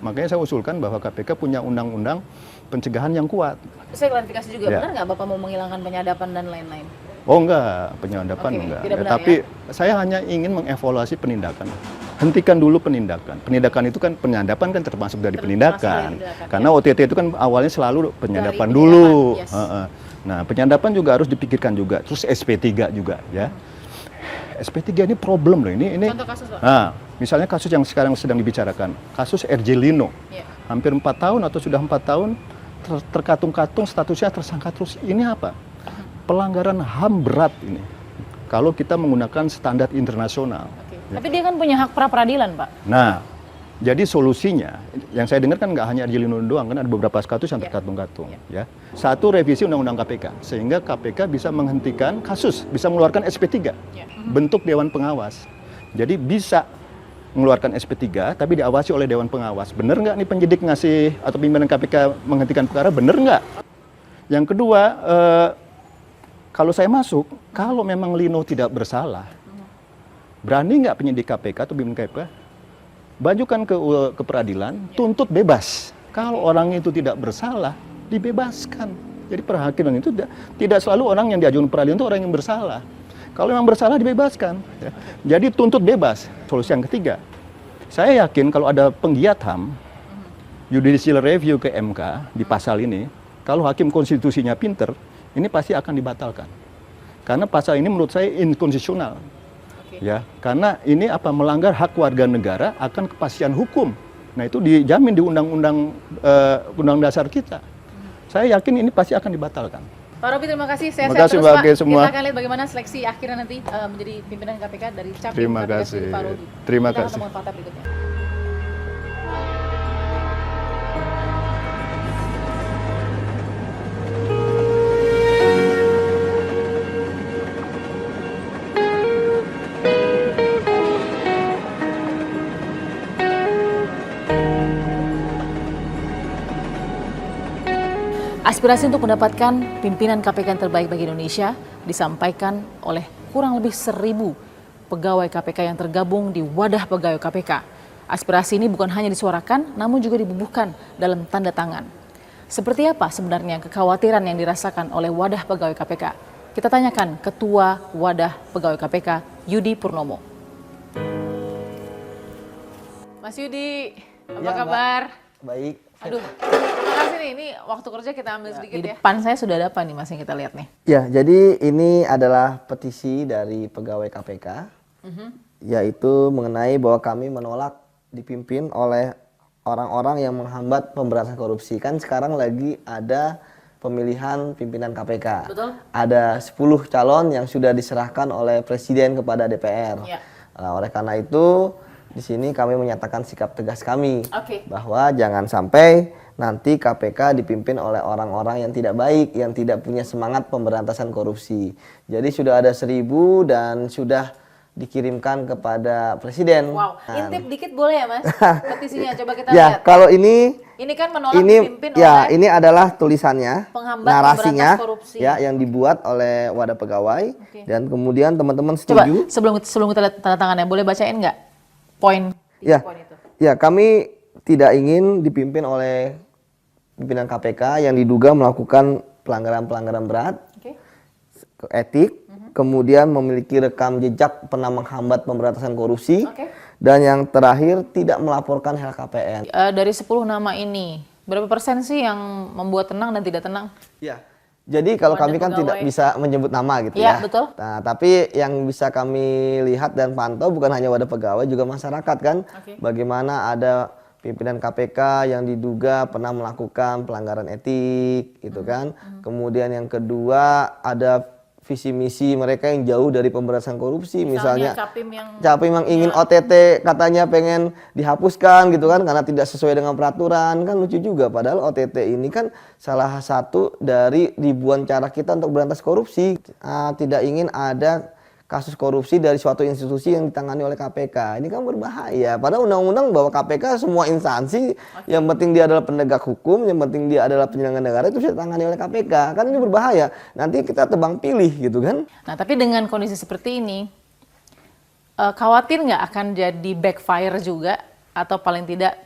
Makanya saya usulkan bahwa KPK punya undang-undang pencegahan yang kuat. Saya klarifikasi juga, Ya. benar nggak Bapak mau menghilangkan penyadapan dan lain-lain? Oh enggak, penyadapan Oke, enggak. tidak Ya, benar, tapi saya hanya ingin mengevaluasi penindakan. Hentikan dulu penindakan. Penindakan itu kan, penyadapan kan termasuk dari penindakan. Karena OTT itu kan awalnya selalu penyadapan Dari dulu. penyadapan, yes. Nah, penyadapan juga harus dipikirkan juga. Terus SP3 juga ya. SP3 ini problem loh. Ini Contoh kasus, Pak? Nah, misalnya kasus yang sekarang sedang dibicarakan, kasus RJ Lino. Iya. Hampir 4 tahun atau sudah 4 tahun terkatung-katung statusnya tersangka terus. Ini apa? Pelanggaran HAM berat ini. Kalau kita menggunakan standar internasional. Oke. Tapi dia kan punya hak pra-peradilan, Pak. Nah, jadi solusinya, yang saya dengar kan nggak hanya RJ Lino doang, kan ada beberapa kasus yang Ya. terkatung-katung. Ya. Satu, revisi Undang-Undang KPK, sehingga KPK bisa menghentikan kasus, bisa mengeluarkan SP3, Ya. bentuk Dewan Pengawas. Jadi bisa mengeluarkan SP3, tapi diawasi oleh Dewan Pengawas. Bener nggak nih penyidik ngasih atau pimpinan KPK menghentikan perkara, bener nggak? Yang kedua, kalau saya masuk, kalau memang Lino tidak bersalah, berani nggak penyidik KPK atau pimpinan KPK bajukan ke peradilan, tuntut bebas. Kalau orang itu tidak bersalah, dibebaskan. Jadi perhakiman itu tidak selalu orang yang diajukan peradilan itu orang yang bersalah. Kalau memang bersalah, dibebaskan. Ya. Jadi tuntut bebas. Solusi yang ketiga, saya yakin kalau ada penggiat HAM, judicial review ke MK di pasal ini, kalau hakim konstitusinya pinter, ini pasti akan dibatalkan. Karena pasal ini menurut saya inkonstitusional. Ya, karena ini melanggar hak warga negara akan kepastian hukum. Nah, itu dijamin di undang-undang dasar kita. Saya yakin ini pasti akan dibatalkan. Pak Robi, terima kasih. Terima Sehat-sehat kasih, terus, Mbak Pak. Age, semua. Kita akan lihat bagaimana seleksi akhirnya nanti menjadi pimpinan KPK dari Capim Terima KPK kasih. Pak Robi. Terima Kita akan kasih. ketemu fakta berikutnya. Aspirasi untuk mendapatkan pimpinan KPK yang terbaik bagi Indonesia disampaikan oleh kurang lebih 1.000 pegawai KPK yang tergabung di Wadah Pegawai KPK. Aspirasi ini bukan hanya disuarakan, namun juga dibubuhkan dalam tanda tangan. Seperti apa sebenarnya kekhawatiran yang dirasakan oleh Wadah Pegawai KPK? Kita tanyakan Ketua Wadah Pegawai KPK, Yudi Purnomo. Mas Yudi, apa kabar? Baik. Aduh, terima kasih nih. Ini waktu kerja kita ambil sedikit ya. Di depan saya sudah ada apa nih Mas yang kita lihat nih? Ya, jadi ini adalah petisi dari pegawai KPK, yaitu mengenai bahwa kami menolak dipimpin oleh orang-orang yang menghambat pemberantasan korupsi. Kan sekarang lagi ada pemilihan pimpinan KPK. Betul. Ada 10 calon yang sudah diserahkan oleh Presiden kepada DPR. Ya. Nah, oleh karena itu di sini kami menyatakan sikap tegas kami Oke. bahwa jangan sampai nanti KPK dipimpin oleh orang-orang yang tidak baik, yang tidak punya semangat pemberantasan korupsi. Jadi sudah ada 1.000 dan sudah dikirimkan kepada Presiden. Wow, intip dikit boleh ya Mas? Petisinya coba kita Ya, lihat. kalau ini Ini kan menolak dipimpin ya, oleh ini adalah tulisannya, penghambat narasinya pemberantas korupsi. ya yang dibuat oleh Wadah Pegawai Oke. dan kemudian teman-teman Coba setuju. sebelum kita lihat tanda tangannya, boleh bacain nggak poin? Ya. Poin itu. Ya, kami tidak ingin dipimpin oleh pimpinan KPK yang diduga melakukan pelanggaran-pelanggaran berat, Oke. etik, kemudian memiliki rekam jejak pernah menghambat pemberantasan korupsi, Oke. dan yang terakhir tidak melaporkan LHKPN. Dari 10 nama ini, berapa persen sih yang membuat tenang dan tidak tenang? Ya. Jadi kalau Wadah kami kan tidak pegawai. bisa menyebut nama gitu Iya, ya. betul. Nah, tapi yang bisa kami lihat dan pantau bukan hanya wadah pegawai, juga masyarakat kan. Oke. Bagaimana ada pimpinan KPK yang diduga pernah melakukan pelanggaran etik gitu kan. Kemudian yang kedua ada visi misi mereka yang jauh dari pemberantasan korupsi, misalnya Capim yang ingin OTT katanya pengen dihapuskan gitu kan karena tidak sesuai dengan peraturan, kan lucu juga, padahal OTT ini kan salah satu dari ribuan cara kita untuk berantas korupsi. Tidak ingin ada kasus korupsi dari suatu institusi yang ditangani oleh KPK. Ini kan berbahaya. Padahal undang-undang bahwa KPK semua instansi, yang penting dia adalah penegak hukum, yang penting dia adalah penyelenggara negara, itu bisa ditangani oleh KPK. Kan ini berbahaya. Nanti kita tebang pilih gitu kan. Nah, tapi dengan kondisi seperti ini, khawatir nggak akan jadi backfire juga, atau paling tidak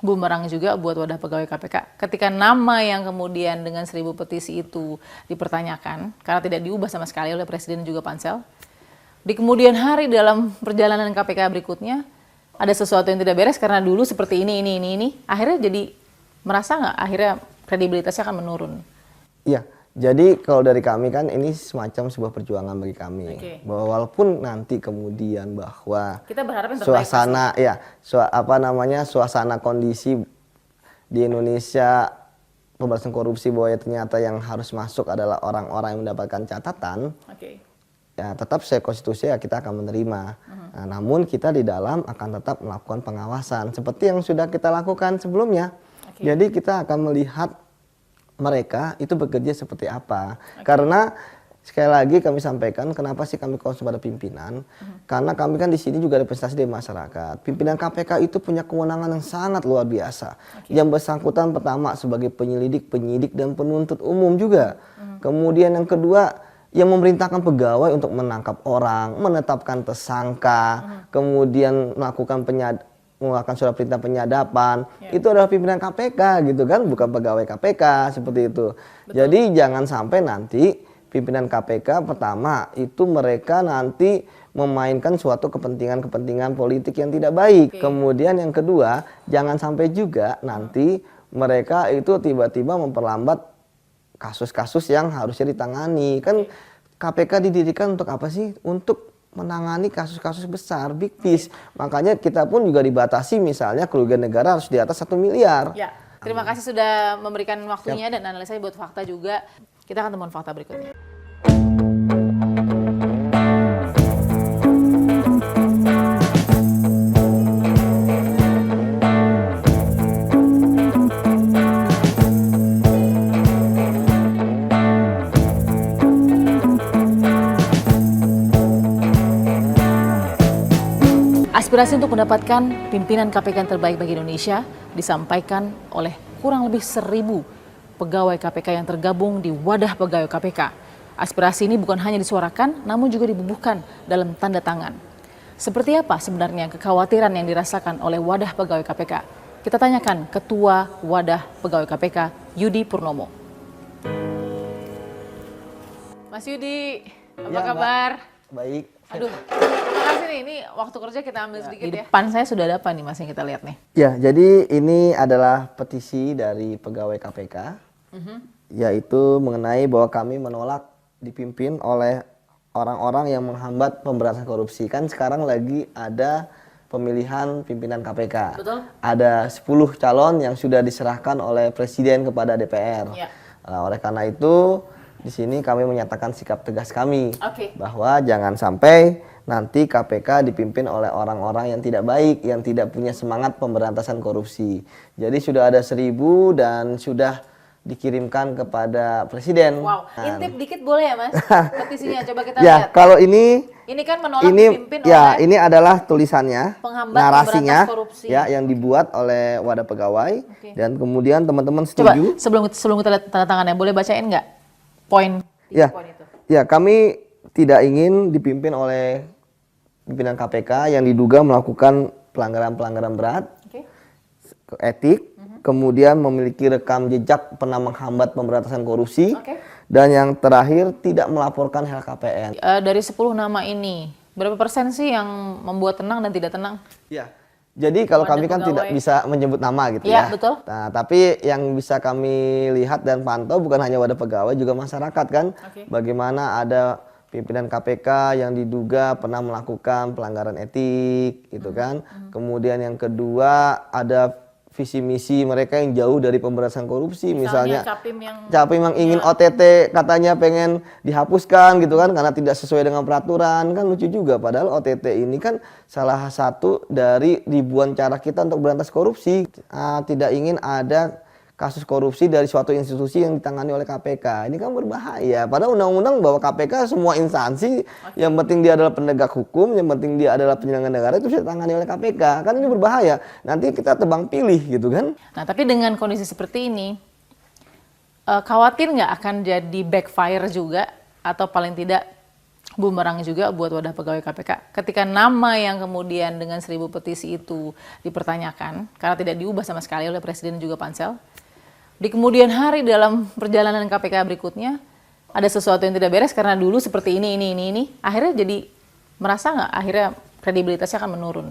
bumerang juga buat wadah pegawai KPK ketika nama yang kemudian dengan 1000 petisi itu dipertanyakan karena tidak diubah sama sekali oleh Presiden dan juga Pansel. Di kemudian hari dalam perjalanan KPK berikutnya ada sesuatu yang tidak beres karena dulu seperti ini, akhirnya jadi merasa nggak akhirnya kredibilitasnya akan menurun? Iya, jadi kalau dari kami kan ini semacam sebuah perjuangan bagi kami. Bahwa walaupun nanti kemudian bahwa kita berharap yang terbaik suasana suasana kondisi di Indonesia pemberantasan korupsi bahwa ternyata yang harus masuk adalah orang-orang yang mendapatkan catatan. Ya tetap sesuai konstitusi ya kita akan menerima. Nah, namun kita di dalam akan tetap melakukan pengawasan seperti yang sudah kita lakukan sebelumnya. Jadi kita akan melihat mereka itu bekerja seperti apa. Karena sekali lagi kami sampaikan kenapa sih kami concern pada pimpinan? Karena kami kan di sini juga representasi dari masyarakat. Pimpinan KPK itu punya kewenangan yang sangat luar biasa. Yang bersangkutan pertama sebagai penyelidik, penyidik dan penuntut umum juga. Kemudian yang kedua yang memerintahkan pegawai untuk menangkap orang, menetapkan tersangka, kemudian mengeluarkan surat perintah penyadapan, itu adalah pimpinan KPK gitu kan, bukan pegawai KPK seperti itu. Jadi jangan sampai nanti pimpinan KPK pertama itu mereka nanti memainkan suatu kepentingan-kepentingan politik yang tidak baik. Kemudian yang kedua, jangan sampai juga nanti mereka itu tiba-tiba memperlambat kasus-kasus yang harusnya ditangani. Kan KPK didirikan untuk apa sih? Untuk menangani kasus-kasus besar, big fish. Makanya kita pun juga dibatasi misalnya kerugian negara harus di atas 1 miliar. Ya, terima kasih sudah memberikan waktunya dan analisanya buat fakta juga. Kita akan temukan fakta berikutnya. Aspirasi untuk mendapatkan pimpinan KPK yang terbaik bagi Indonesia disampaikan oleh kurang lebih 1000 pegawai KPK yang tergabung di wadah pegawai KPK. Aspirasi ini bukan hanya disuarakan, namun juga dibubuhkan dalam tanda tangan. Seperti apa sebenarnya kekhawatiran yang dirasakan oleh wadah pegawai KPK? Kita tanyakan Ketua Wadah Pegawai KPK, Yudi Purnomo. Mas Yudi, apa kabar? Baik. Aduh, terima kasih nih. Ini waktu kerja kita ambil sedikit ya. Di depan saya sudah ada apa nih Mas yang kita lihat nih? Ya, jadi ini adalah petisi dari pegawai KPK, yaitu mengenai bahwa kami menolak dipimpin oleh orang-orang yang menghambat pemberantasan korupsi. Kan sekarang lagi ada pemilihan pimpinan KPK. Betul. Ada 10 calon yang sudah diserahkan oleh Presiden kepada DPR. Ya. Oleh karena itu, di sini kami menyatakan sikap tegas kami bahwa jangan sampai nanti KPK dipimpin oleh orang-orang yang tidak baik, yang tidak punya semangat pemberantasan korupsi. Jadi sudah ada 1000 dan sudah dikirimkan kepada Presiden. Wow, intip dikit boleh ya Mas? Petisinya coba kita ya, lihat. Kalau ini kan menolak dipimpin ya, oleh ini adalah tulisannya, narasinya korupsi. ya yang dibuat oleh wadah pegawai dan kemudian teman-teman Coba setuju. sebelum kita lihat tanda tangannya, boleh bacain nggak poin itu? Ya, kami tidak ingin dipimpin oleh pimpinan KPK yang diduga melakukan pelanggaran-pelanggaran berat, etik, kemudian memiliki rekam jejak pernah menghambat pemberantasan korupsi, dan yang terakhir tidak melaporkan LHKPN. Dari 10 nama ini, berapa persen sih yang membuat tenang dan tidak tenang? Ya, jadi kalau kami kan tidak bisa menyebut nama gitu ya. Betul. Nah, tapi yang bisa kami lihat dan pantau bukan hanya wadah pegawai, juga masyarakat kan. Bagaimana ada pimpinan KPK yang diduga pernah melakukan pelanggaran etik gitu kan. Kemudian yang kedua ada visi misi mereka yang jauh dari pemberantasan korupsi. Misalnya Capim yang ingin OTT katanya pengen dihapuskan gitu kan karena tidak sesuai dengan peraturan, kan lucu juga. Padahal OTT ini kan salah satu dari ribuan cara kita untuk berantas korupsi. Tidak ingin ada kasus korupsi dari suatu institusi yang ditangani oleh KPK. Ini kan berbahaya. Padahal undang-undang bahwa KPK semua instansi yang penting dia adalah penegak hukum, yang penting dia adalah penyelenggara negara itu bisa ditangani oleh KPK. Kan ini berbahaya. Nanti kita tebang pilih gitu kan. Nah, tapi dengan kondisi seperti ini, khawatir nggak akan jadi backfire juga atau paling tidak bumerang juga buat wadah pegawai KPK ketika nama yang kemudian dengan 1000 petisi itu dipertanyakan karena tidak diubah sama sekali oleh Presiden juga Pansel. Di kemudian hari dalam perjalanan KPK berikutnya ada sesuatu yang tidak beres karena dulu seperti ini. Akhirnya jadi merasa nggak akhirnya kredibilitasnya akan menurun?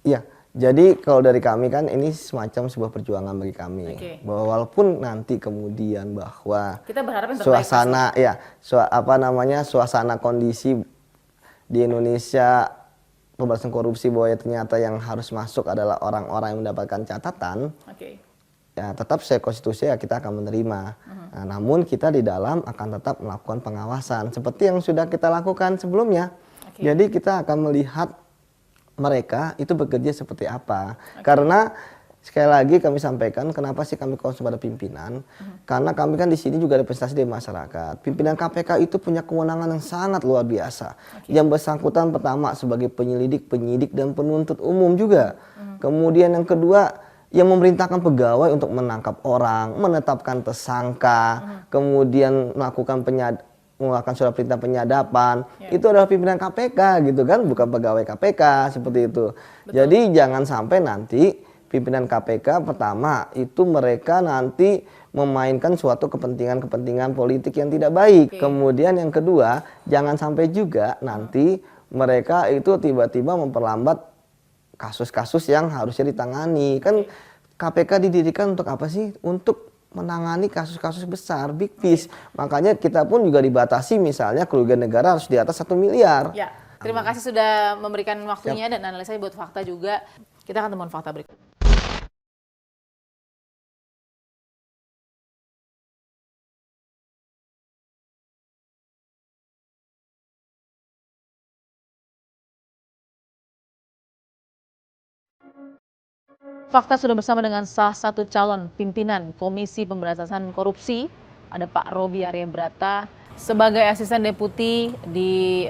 Iya, jadi kalau dari kami kan ini semacam sebuah perjuangan bagi kami. Bahwa walaupun nanti kemudian bahwa kita berharap yang terbaik suasana suasana kondisi di Indonesia pemberantasan korupsi bahwa ternyata yang harus masuk adalah orang-orang yang mendapatkan catatan. Ya tetap secara konstitusi ya kita akan menerima. Nah, namun kita di dalam akan tetap melakukan pengawasan seperti yang sudah kita lakukan sebelumnya. Jadi kita akan melihat mereka itu bekerja seperti apa. Karena sekali lagi kami sampaikan kenapa sih kami concern pada pimpinan? Karena kami kan di sini juga representasi dari masyarakat. Pimpinan KPK itu punya kewenangan yang sangat luar biasa. Yang bersangkutan pertama sebagai penyelidik, penyidik dan penuntut umum juga. Kemudian yang kedua yang memerintahkan pegawai untuk menangkap orang, menetapkan tersangka, kemudian melakukan surat perintah penyadapan, itu adalah pimpinan KPK gitu kan, bukan pegawai KPK seperti itu. Jadi jangan sampai nanti pimpinan KPK pertama itu mereka nanti memainkan suatu kepentingan politik yang tidak baik. Kemudian yang kedua, jangan sampai juga nanti mereka itu tiba-tiba memperlambat kasus-kasus yang harusnya ditangani. Kan KPK didirikan untuk apa sih? Untuk menangani kasus-kasus besar, big fish. Makanya kita pun juga dibatasi misalnya kerugian negara harus di atas 1 miliar. Ya, terima kasih sudah memberikan waktunya dan analisanya buat fakta juga. Kita akan temukan fakta berikut. Fakta sudah bersama dengan salah satu calon pimpinan Komisi Pemberantasan Korupsi, ada Pak Roby Arya Brata, sebagai asisten deputi di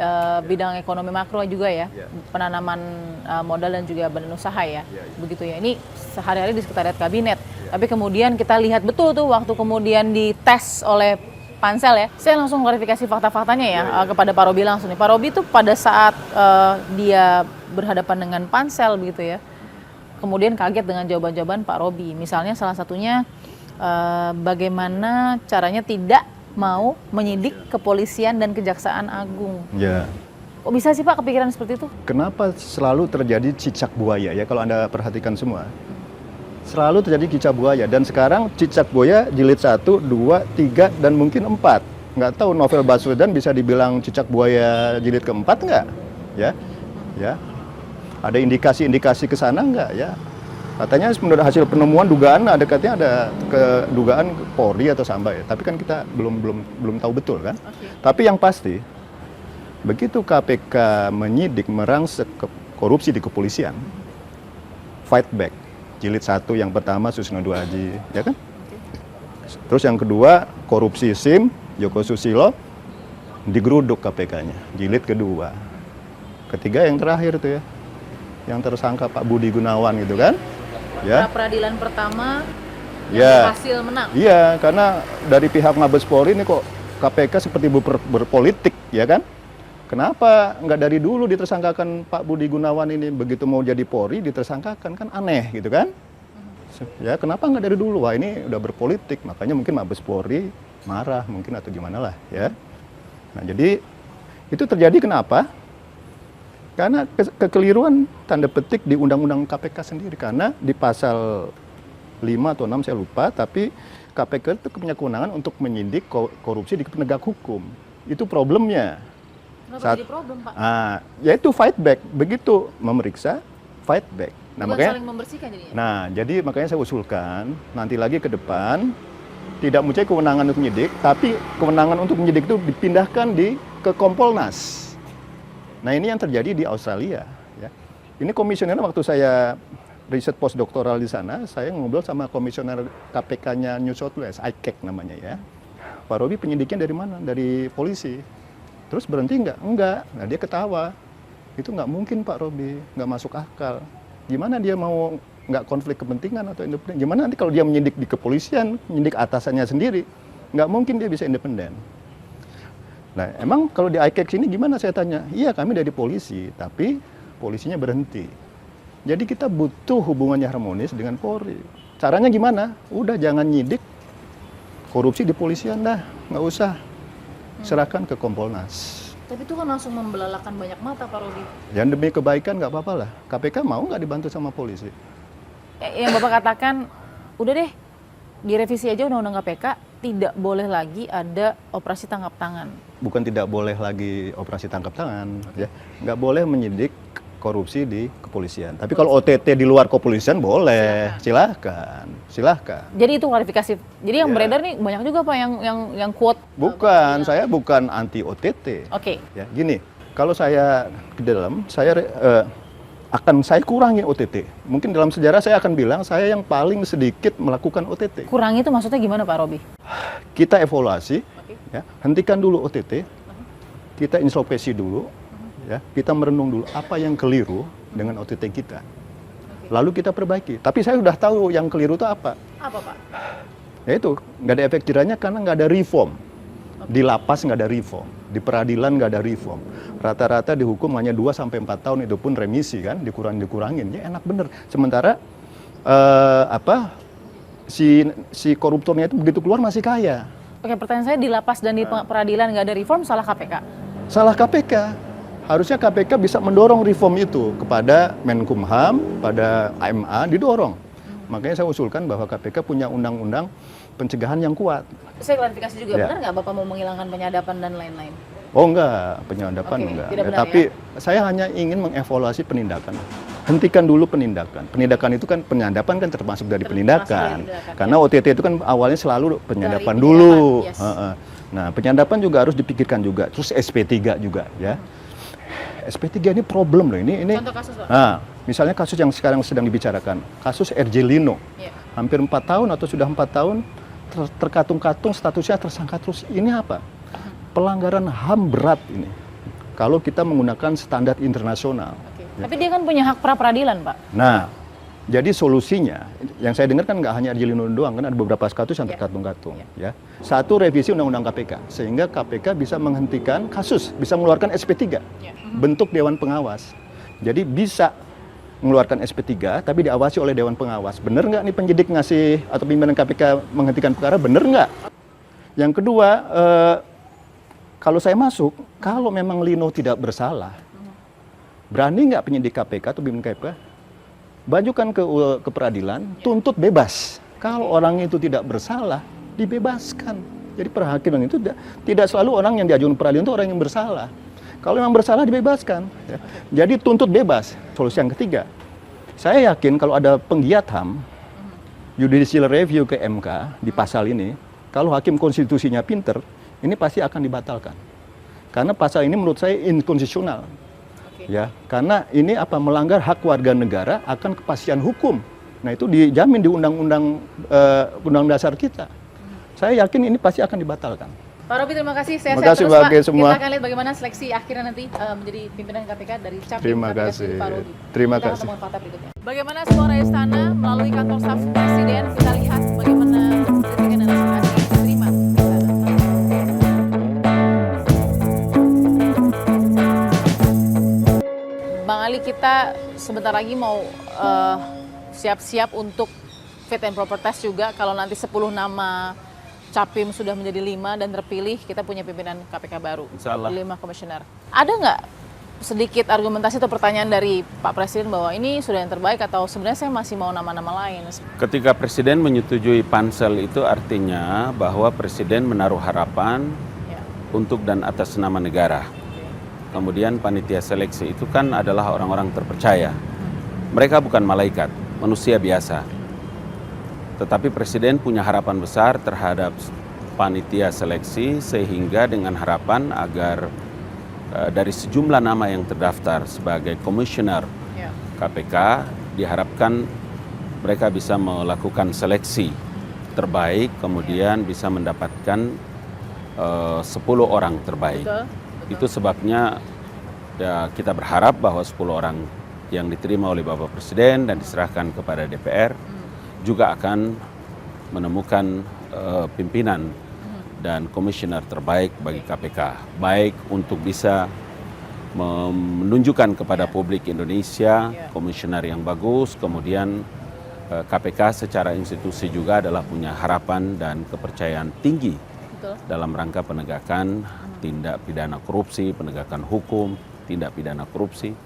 bidang ekonomi makro juga ya, penanaman modal dan juga badan usaha ya, begitu ya. Ini sehari-hari di sekretariat kabinet, tapi kemudian kita lihat betul tuh waktu kemudian dites oleh Pansel ya, saya langsung klarifikasi fakta-faktanya ya kepada Pak Roby langsung nih. Pak Roby tuh pada saat dia berhadapan dengan Pansel begitu ya, kemudian kaget dengan jawaban-jawaban Pak Roby. Misalnya salah satunya bagaimana caranya tidak mau menyidik kepolisian dan Kejaksaan Agung. Ya. Kok bisa sih Pak kepikiran seperti itu? Kenapa selalu terjadi cicak buaya ya kalau Anda perhatikan semua? Selalu terjadi cicak buaya dan sekarang cicak buaya jilid 1, 2, 3 dan mungkin 4. Nggak tahu Novel Baswedan bisa dibilang cicak buaya jilid keempat nggak? Ya. Ya. Ada indikasi-indikasi ke sana enggak ya? Katanya menurut hasil penemuan dugaan katanya ada kedugaan Polri atau Samba ya. Tapi kan kita belum tahu betul kan. Tapi yang pasti begitu KPK menyidik merangsek korupsi di kepolisian, fight back. Jilid 1 yang pertama Susno Duaji, ya kan? Terus yang kedua korupsi SIM, Joko Susilo digeruduk KPK-nya. Jilid kedua. Ketiga yang terakhir itu ya. Yang tersangka Pak Budi Gunawan gitu kan? Ya. Peradilan pertama ya. Hasil menang. Iya, karena dari pihak Mabes Polri ini kok KPK seperti berpolitik, ya kan? Kenapa nggak dari dulu ditersangkakan Pak Budi Gunawan ini, begitu mau jadi Polri ditersangkakan, kan aneh gitu kan? Ya kenapa nggak dari dulu? Wah ini udah berpolitik, makanya mungkin Mabes Polri marah mungkin atau gimana lah ya. Nah jadi itu terjadi kenapa? Karena kekeliruan tanda petik di Undang-Undang KPK sendiri. Karena di pasal 5 atau 6 saya lupa, tapi KPK itu punya kewenangan untuk menyidik korupsi di penegak hukum. Itu problemnya. Kenapa jadi problem, Pak? Yaitu fight back. Begitu memeriksa, fight back. Nah, Bukan makanya saling membersihkan jadinya. Nah, jadi makanya saya usulkan nanti lagi ke depan tidak mempunyai kewenangan untuk menyidik, tapi kewenangan untuk menyidik itu dipindahkan ke Kompolnas. Nah, ini yang terjadi di Australia. Ya. Ini komisioner waktu saya riset postdoktoral di sana, saya ngobrol sama komisioner KPK-nya New South Wales, ICAC namanya ya. Pak Robi penyidiknya dari mana? Dari polisi. Terus berhenti nggak? Enggak. Nah, dia ketawa. Itu nggak mungkin Pak Robi, nggak masuk akal. Gimana dia mau nggak konflik kepentingan atau independen? Gimana nanti kalau dia menyidik di kepolisian, menyidik atasannya sendiri, nggak mungkin dia bisa independen. Nah, emang kalau di ICAC sini gimana saya tanya? Iya, kami dari polisi, tapi polisinya berhenti. Jadi kita butuh hubungannya harmonis dengan Polri. Caranya gimana? Udah jangan nyidik korupsi di polisian dah, nggak usah. Serahkan ke Kompolnas. Tapi itu kan langsung membelalakan banyak mata, Pak Robi. Yang demi kebaikan nggak apa-apa lah. KPK mau nggak dibantu sama polisi? Yang Bapak katakan, udah deh, direvisi aja Undang-Undang KPK, tidak boleh lagi ada operasi tangkap tangan. Bukan tidak boleh lagi operasi tangkap tangan, ya. Nggak boleh menyidik korupsi di kepolisian. Tapi kalau OTT di luar kepolisian boleh, silahkan. Jadi itu klarifikasi. Jadi yang beredar nih banyak juga Pak yang quote. Bukan, saya bukan anti OTT. Oke. Ya, gini, kalau saya ke dalam, saya kurangi OTT. Mungkin dalam sejarah saya akan bilang saya yang paling sedikit melakukan OTT. Kurang itu maksudnya gimana Pak Robi? Kita evaluasi, ya, hentikan dulu OTT, kita introspeksi dulu, ya, kita merenung dulu apa yang keliru dengan OTT kita. Lalu kita perbaiki. Tapi saya sudah tahu yang keliru itu apa. Apa Pak? Ya itu, nggak ada efek jerahnya karena nggak ada reform. Di lapas nggak ada reform, di peradilan nggak ada reform. Rata-rata dihukum hanya 2-4 tahun, itu pun remisi kan, dikurangin. Ya enak bener. Sementara si koruptornya itu begitu keluar masih kaya. Oke, pertanyaan saya, di lapas dan di peradilan nggak ada reform, salah KPK? Salah KPK. Harusnya KPK bisa mendorong reform itu kepada Menkumham, pada AMA, didorong. Makanya saya usulkan bahwa KPK punya undang-undang pencegahan yang kuat. Saya klarifikasi juga, Ya. benar nggak Bapak mau menghilangkan penyadapan dan lain-lain? Oh enggak, penyadapan Oke, enggak. tidak benar, Tapi saya hanya ingin mengevaluasi penindakan. Hentikan dulu penindakan. Penindakan itu kan, penyadapan kan termasuk dari penindakan. Karena OTT itu kan awalnya selalu penyadapan Dari dulu. penyadapan, yes. Nah, penyadapan juga harus dipikirkan juga. Terus SP3 juga ya. SP3 ini problem loh. Ini Contoh kasus Pak? Nah, misalnya kasus yang sekarang sedang dibicarakan, kasus RJ Lino. Iya. Hampir 4 tahun atau sudah 4 tahun terkatung-katung statusnya tersangka terus. Ini apa? Pelanggaran HAM berat ini. Kalau kita menggunakan standar internasional. Oke. Tapi dia kan punya hak pra-peradilan Pak. Nah, jadi solusinya, yang saya dengar kan nggak hanya RJ Lino doang, kan ada beberapa kasus yang Ya. terkatung-katung. Ya. Satu, revisi Undang-Undang KPK, sehingga KPK bisa menghentikan kasus, bisa mengeluarkan SP3, Ya. bentuk Dewan Pengawas. Jadi bisa mengeluarkan SP3, tapi diawasi oleh Dewan Pengawas. Bener nggak nih penyidik ngasih atau pimpinan KPK menghentikan perkara, bener nggak? Yang kedua, kalau saya masuk, kalau memang Lino tidak bersalah, berani nggak penyidik KPK atau pimpinan KPK bajukan ke peradilan, tuntut bebas. Kalau orang itu tidak bersalah, dibebaskan. Jadi perhakiman itu tidak selalu orang yang diajukan peradilan itu orang yang bersalah. Kalau memang bersalah, dibebaskan. Ya. Jadi tuntut bebas. Solusi yang ketiga, saya yakin kalau ada penggiat HAM, judicial review ke MK di pasal ini, kalau hakim konstitusinya pinter, ini pasti akan dibatalkan. Karena pasal ini menurut saya inkonstitusional. Ya, karena ini melanggar hak warga negara akan kepastian hukum. Nah, itu dijamin di undang-undang dasar kita. Saya yakin ini pasti akan dibatalkan. Pak Robi, terima kasih. Terima Sehat-sehat kasih terus Pak. bagi semua. Kita akan lihat bagaimana seleksi akhirnya nanti menjadi pimpinan KPK dari Capim Terima KPK kasih. sendiri, Pak Robi. Terima Kita akan kasih. ketemu fakta berikutnya. Bagaimana suara istana melalui kantor staf presiden, kita lihat bagaimana kritikan dan aspirasi yang diterima. Bang Ali, kita sebentar lagi mau siap-siap untuk fit and proper test juga. Kalau nanti 10 nama Capim sudah menjadi 5 dan terpilih, kita punya pimpinan KPK baru. Insya Allah. 5 komisioner. Ada nggak sedikit argumentasi atau pertanyaan dari Pak Presiden bahwa ini sudah yang terbaik atau sebenarnya saya masih mau nama-nama lain? Ketika Presiden menyetujui pansel itu artinya bahwa Presiden menaruh harapan Ya. untuk dan atas nama negara. Kemudian panitia seleksi itu kan adalah orang-orang terpercaya. mereka bukan malaikat, manusia biasa. Tetapi Presiden punya harapan besar terhadap panitia seleksi, sehingga dengan harapan agar dari sejumlah nama yang terdaftar sebagai komisioner KPK, diharapkan mereka bisa melakukan seleksi terbaik, kemudian bisa mendapatkan 10 orang terbaik. Itu sebabnya ya, kita berharap bahwa 10 orang yang diterima oleh Bapak Presiden dan diserahkan kepada DPR juga akan menemukan pimpinan dan komisioner terbaik bagi KPK, baik untuk bisa menunjukkan kepada publik Indonesia komisioner yang bagus, kemudian KPK secara institusi juga adalah punya harapan dan kepercayaan tinggi dalam rangka penegakan tindak pidana korupsi, penegakan hukum, tindak pidana korupsi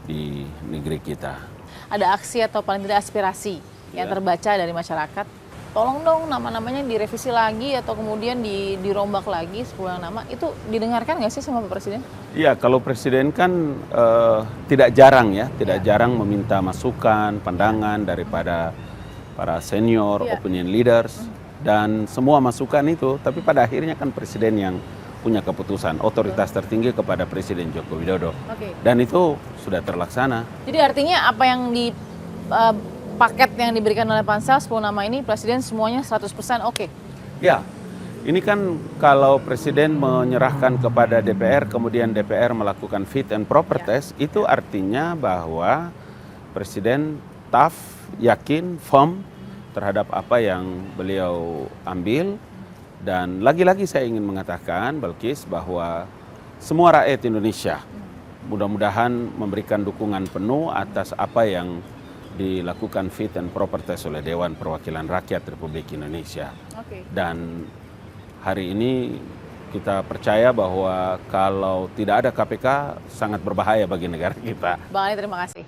di negeri kita. Ada aksi atau paling tidak aspirasi yang terbaca dari masyarakat? Tolong dong nama-namanya direvisi lagi atau kemudian dirombak lagi 10 nama. Itu didengarkan nggak sih sama Pak Presiden? Iya, kalau Presiden kan tidak jarang ya, tidak jarang meminta masukan, pandangan daripada para senior, opinion leaders, dan semua masukan itu. Tapi pada akhirnya kan Presiden yang punya keputusan, otoritas tertinggi kepada Presiden Joko Widodo. Dan itu sudah terlaksana. Jadi artinya apa yang di paket yang diberikan oleh Pansel 10 nama ini Presiden semuanya 100% oke? Ya, ini kan kalau Presiden menyerahkan kepada DPR, kemudian DPR melakukan fit and proper test, itu artinya bahwa Presiden tough, yakin, firm terhadap apa yang beliau ambil. Dan lagi-lagi saya ingin mengatakan, Balkis, bahwa semua rakyat Indonesia mudah-mudahan memberikan dukungan penuh atas apa yang dilakukan fit and proper test oleh Dewan Perwakilan Rakyat Republik Indonesia. Dan hari ini kita percaya bahwa kalau tidak ada KPK sangat berbahaya bagi negara kita. Bang Ali, terima kasih.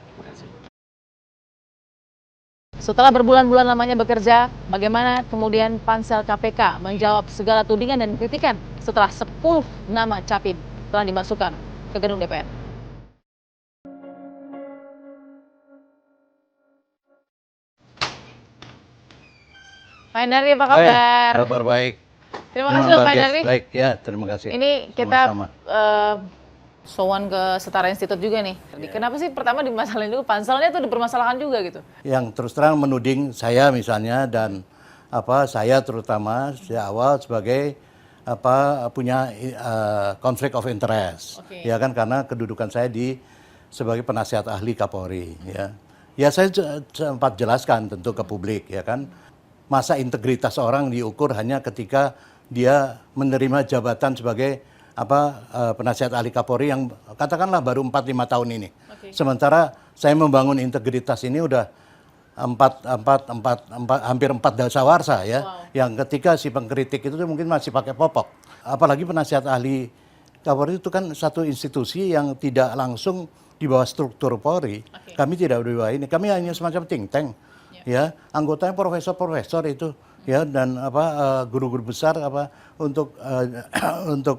Setelah berbulan-bulan lamanya bekerja, bagaimana kemudian Pansel KPK menjawab segala tudingan dan kritikan setelah 10 nama capim telah dimasukkan ke gedung DPR? Pak Hendardi, apa kabar? Kabar baik. Terima kasih Pak Hendardi. Baik, ya terima kasih. Ini kita sowan ke Setara Institute juga nih. Kenapa sih pertama dimasalahin dulu, Panselnya tuh dipermasalahkan juga gitu? Yang terus terang menuding saya misalnya dan saya terutama sejak awal sebagai punya konflik of interest. Ya kan, karena kedudukan saya sebagai penasihat ahli Kapolri, ya. Ya saya sempat jelaskan tentu ke publik, ya kan. Masa integritas orang diukur hanya ketika dia menerima jabatan sebagai penasihat ahli Kapolri yang katakanlah baru 4-5 tahun ini. Sementara saya membangun integritas ini udah hampir 4 dasawarsa ya. Yang ketika si pengkritik itu mungkin masih pakai popok. Apalagi penasihat ahli Kapolri itu kan satu institusi yang tidak langsung di bawah struktur Polri. Kami tidak di bawah ini. Kami hanya semacam think tank. Ya, anggotanya profesor-profesor itu, ya, dan guru-guru besar untuk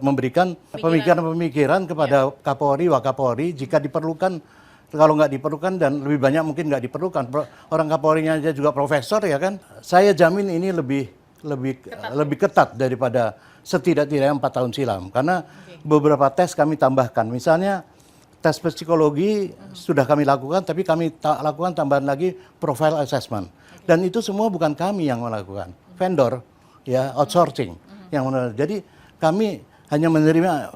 memberikan pemikiran-pemikiran kepada Kapolri, Wakapolri jika diperlukan. Kalau nggak diperlukan dan lebih banyak mungkin nggak diperlukan. Orang Kapolrinya aja juga profesor, ya kan. Saya jamin ini lebih ketat daripada setidak-tidaknya 4 tahun silam, karena beberapa tes kami tambahkan. Misalnya tes psikologi sudah kami lakukan, tapi kami lakukan tambahan lagi profile assessment. Dan itu semua bukan kami yang melakukan, vendor, ya, outsourcing yang melakukan. Jadi kami hanya menerima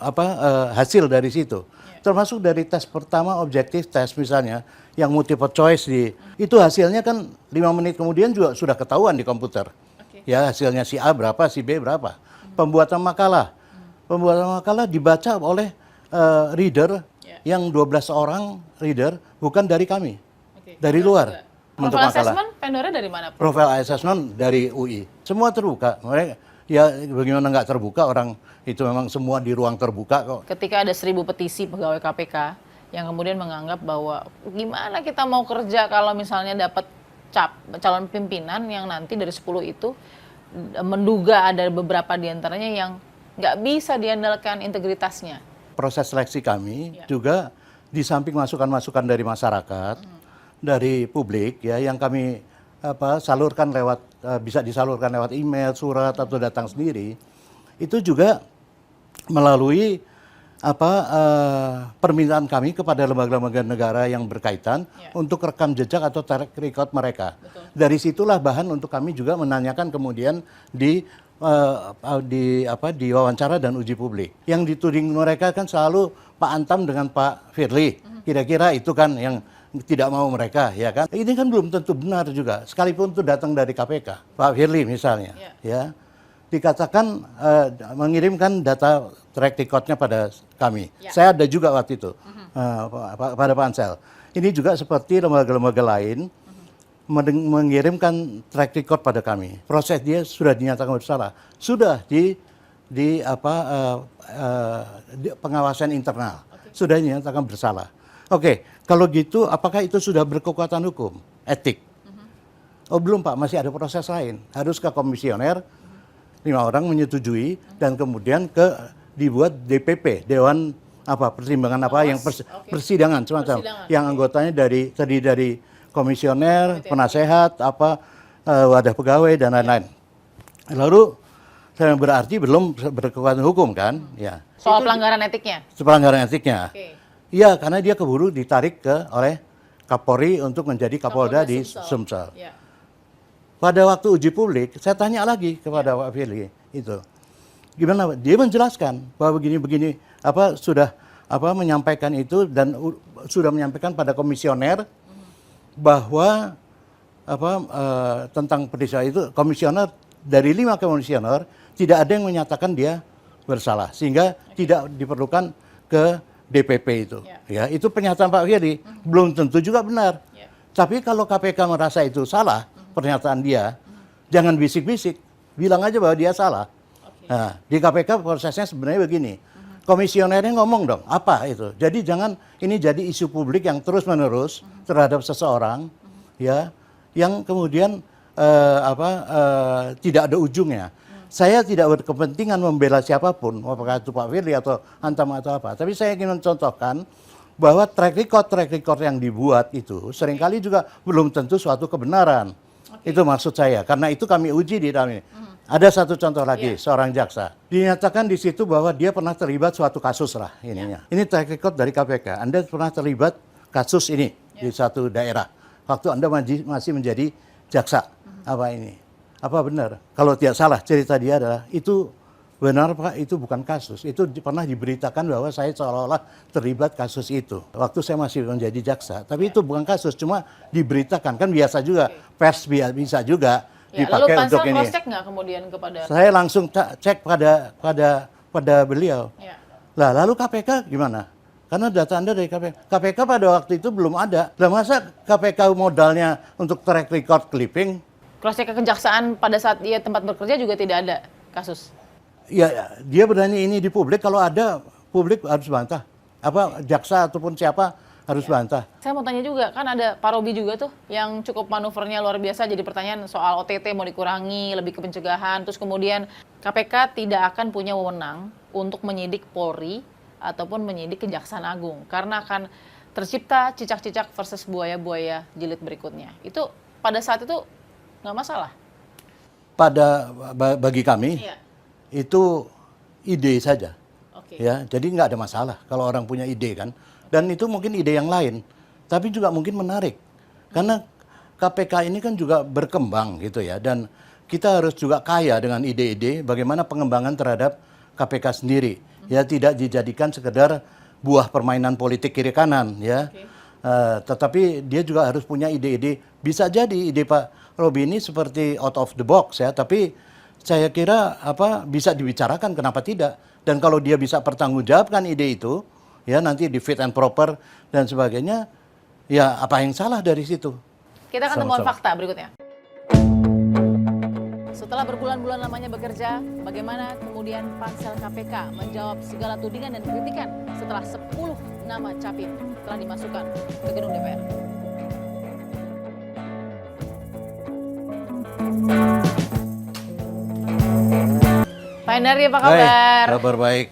hasil dari situ. Termasuk dari tes pertama objektif tes misalnya, yang multiple choice itu hasilnya kan 5 menit kemudian juga sudah ketahuan di komputer. Ya, hasilnya si A berapa, si B berapa. Pembuatan makalah dibaca oleh reader yang 12 orang reader bukan dari kami, dari luar. Profile assessment vendornya dari mana? Profile assessment dari UI. Semua terbuka. Mereka ya bagaimana nggak terbuka, orang itu memang semua di ruang terbuka kok. Ketika ada 1000 petisi pegawai KPK yang kemudian menganggap bahwa gimana kita mau kerja kalau misalnya dapat calon pimpinan yang nanti dari 10 itu menduga ada beberapa diantaranya yang nggak bisa diandalkan integritasnya. Proses seleksi kami juga di samping masukan-masukan dari masyarakat, dari publik ya yang kami salurkan lewat bisa disalurkan lewat email, surat atau datang sendiri, itu juga melalui permintaan kami kepada lembaga-lembaga negara yang berkaitan untuk rekam jejak atau track record mereka. Betul. Dari situlah bahan untuk kami juga menanyakan kemudian di wawancara dan uji publik. Yang dituding mereka kan selalu Pak Antam dengan Pak Firly. Kira-kira itu kan yang tidak mau mereka, ya kan? Ini kan belum tentu benar juga. Sekalipun itu datang dari KPK, Pak Firly misalnya, ya dikatakan mengirimkan data track recordnya pada kami. Saya ada juga waktu itu pada Pansel. Ini juga seperti lembaga-lembaga lain mengirimkan track record pada kami. Proses dia sudah dinyatakan bersalah, sudah di pengawasan internal, sudah dinyatakan bersalah. Oke, kalau gitu apakah itu sudah berkekuatan hukum, etik? Oh belum Pak, masih ada proses lain. Harus ke komisioner, 5 orang menyetujui dan kemudian dibuat DPP, Dewan pertimbangan yang persidangan semacam, yang anggotanya terdiri dari komisioner, penasehat, wadah pegawai dan lain-lain. Lalu berarti belum berkekuatan hukum kan? Ya. Soal pelanggaran etiknya. Pelanggaran etiknya. Oke. Iya, karena dia keburu ditarik oleh Kapolri untuk menjadi Kapolda di Sumsel. Ya. Pada waktu uji publik, saya tanya lagi kepada Pak Firly itu, gimana? Dia menjelaskan bahwa begini-begini, sudah menyampaikan itu dan sudah menyampaikan pada komisioner bahwa tentang peristiwa itu, komisioner dari 5 komisioner tidak ada yang menyatakan dia bersalah, sehingga tidak diperlukan ke DPP itu. Ya, itu pernyataan Pak Firly, belum tentu juga benar. Tapi kalau KPK merasa itu salah, pernyataan dia, jangan bisik-bisik, bilang aja bahwa dia salah. Nah, di KPK prosesnya sebenarnya begini, komisionernya ngomong dong, apa itu. Jadi jangan ini jadi isu publik yang terus-menerus terhadap seseorang, ya, yang kemudian tidak ada ujungnya. Saya tidak berkepentingan membela siapapun, apakah itu Pak Firly atau Antam atau apa. Tapi saya ingin mencontohkan bahwa track record yang dibuat itu seringkali juga belum tentu suatu kebenaran. Itu maksud saya, karena itu kami uji di dalam ini. Ada satu contoh lagi, seorang jaksa. Dinyatakan di situ bahwa dia pernah terlibat suatu kasus lah ininya. Ini track record dari KPK. Anda pernah terlibat kasus ini di satu daerah. Waktu Anda masih menjadi jaksa. Apa ini? Apa benar? Kalau tidak salah, cerita dia adalah, itu benar Pak, itu bukan kasus. Itu pernah diberitakan bahwa saya seolah-olah terlibat kasus itu. Waktu saya masih menjadi jaksa. Tapi itu bukan kasus, cuma diberitakan. Kan biasa juga, pers bisa juga dipakai untuk ini. Lalu Pansel cross-check nggak kemudian kepada? Saya langsung cek pada beliau. Lah, lalu KPK gimana? Karena data Anda dari KPK. KPK pada waktu itu belum ada. Lah masa KPK modalnya untuk track record clipping? Cross-check ke kejaksaan pada saat dia tempat bekerja juga tidak ada kasus? Ya, dia berani ini di publik, kalau ada publik harus bantah. Jaksa ataupun siapa harus bantah. Saya mau tanya juga, kan ada Pak Robi juga tuh yang cukup manuvernya luar biasa, jadi pertanyaan soal OTT mau dikurangi, lebih ke pencegahan, terus kemudian KPK tidak akan punya wewenang untuk menyidik Polri ataupun menyidik Kejaksaan Agung, karena akan tercipta cicak-cicak versus buaya-buaya jilid berikutnya. Itu pada saat itu nggak masalah? Bagi kami, itu ide saja. Ya, jadi nggak ada masalah kalau orang punya ide kan. Dan itu mungkin ide yang lain, tapi juga mungkin menarik. Karena KPK ini kan juga berkembang gitu ya, dan kita harus juga kaya dengan ide-ide bagaimana pengembangan terhadap KPK sendiri. Ya, tidak dijadikan sekedar buah permainan politik kiri kanan ya. Tetapi dia juga harus punya ide-ide. Bisa jadi ide Pak Robi ini seperti out of the box ya, tapi saya kira bisa dibicarakan, kenapa tidak. Dan kalau dia bisa pertanggungjawabkan ide itu, ya nanti di fit and proper dan sebagainya, ya apa yang salah dari situ? Kita akan temuan fakta berikutnya. Setelah berbulan-bulan lamanya bekerja, bagaimana kemudian Pansel KPK menjawab segala tudingan dan kritikan setelah 10 nama capim telah dimasukkan ke gedung DPR? Pak Hendardi, apa kabar? Baik, kabar baik.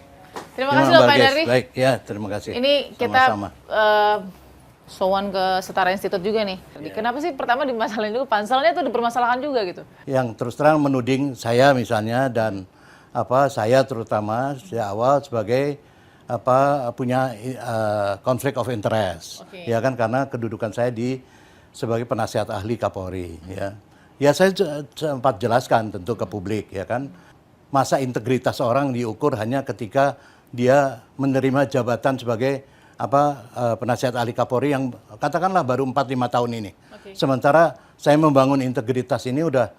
Terima kasih loh Pak Hendardi. Baik, ya terima kasih. Ini kita sowan ke Setara Institute juga nih. Kenapa sih pertama dimasalahin dulu, panselnya tuh dipermasalahkan juga gitu? Yang terus terang menuding saya misalnya dan saya terutama sejak awal sebagai punya konflik of interest, ya kan, karena kedudukan saya sebagai penasihat ahli Kapolri, ya. Ya saya sempat jelaskan tentu ke publik, ya kan, masa integritas orang diukur hanya ketika dia menerima jabatan sebagai penasihat ahli Kapolri yang katakanlah baru 4-5 tahun ini. Sementara saya membangun integritas ini udah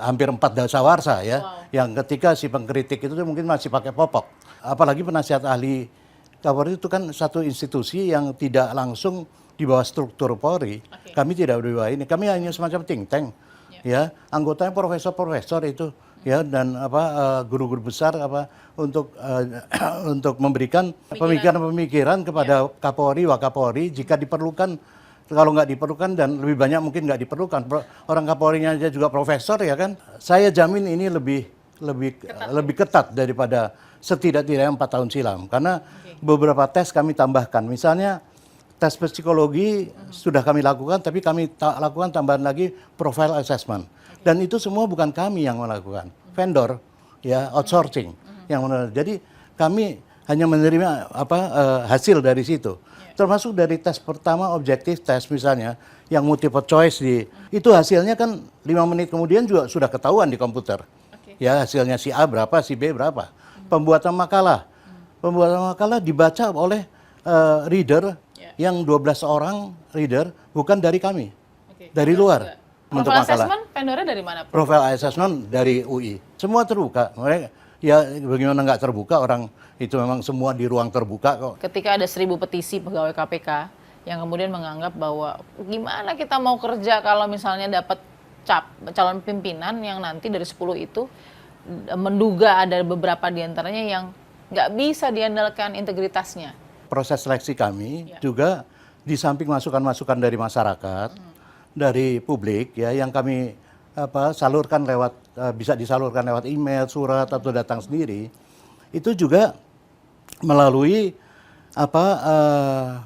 hampir 4 dasawarsa ya. Yang ketika si pengkritik itu mungkin masih pakai popok. Apalagi penasihat ahli Kapolri itu kan satu institusi yang tidak langsung di bawah struktur Polri. Kami tidak di bawah ini. Kami hanya semacam think tank. Ya, anggotanya profesor-profesor itu. Ya, dan guru-guru besar untuk memberikan pemikiran-pemikiran kepada Kapolri, Wakapolri jika diperlukan. Kalau nggak diperlukan dan lebih banyak mungkin nggak diperlukan. Orang Kapolrinya aja juga profesor, ya kan. Saya jamin ini lebih ketat daripada setidak-tidaknya 4 tahun silam. Karena beberapa tes kami tambahkan. Misalnya tes psikologi sudah kami lakukan, tapi kami lakukan tambahan lagi profile assessment. Dan itu semua bukan kami yang melakukan, vendor, ya, outsourcing yang melakukan. Jadi kami hanya menerima hasil dari situ. Termasuk dari tes pertama objektif tes misalnya, yang multiple choice itu hasilnya kan 5 menit kemudian juga sudah ketahuan di komputer. Ya, hasilnya si A berapa, si B berapa. Pembuatan makalah dibaca oleh reader yang 12 orang reader bukan dari kami, dari luar. Profile assessment vendornya dari mana? Profile assessment dari UI. Semua terbuka. Mereka ya bagaimana nggak terbuka, orang itu memang semua di ruang terbuka kok. Ketika ada 1000 petisi pegawai KPK yang kemudian menganggap bahwa gimana kita mau kerja kalau misalnya dapat calon pimpinan yang nanti dari 10 itu menduga ada beberapa diantaranya yang nggak bisa diandalkan integritasnya. Proses seleksi kami juga di samping masukan-masukan dari masyarakat, dari publik ya, yang kami salurkan lewat bisa disalurkan lewat email, surat atau datang sendiri, itu juga melalui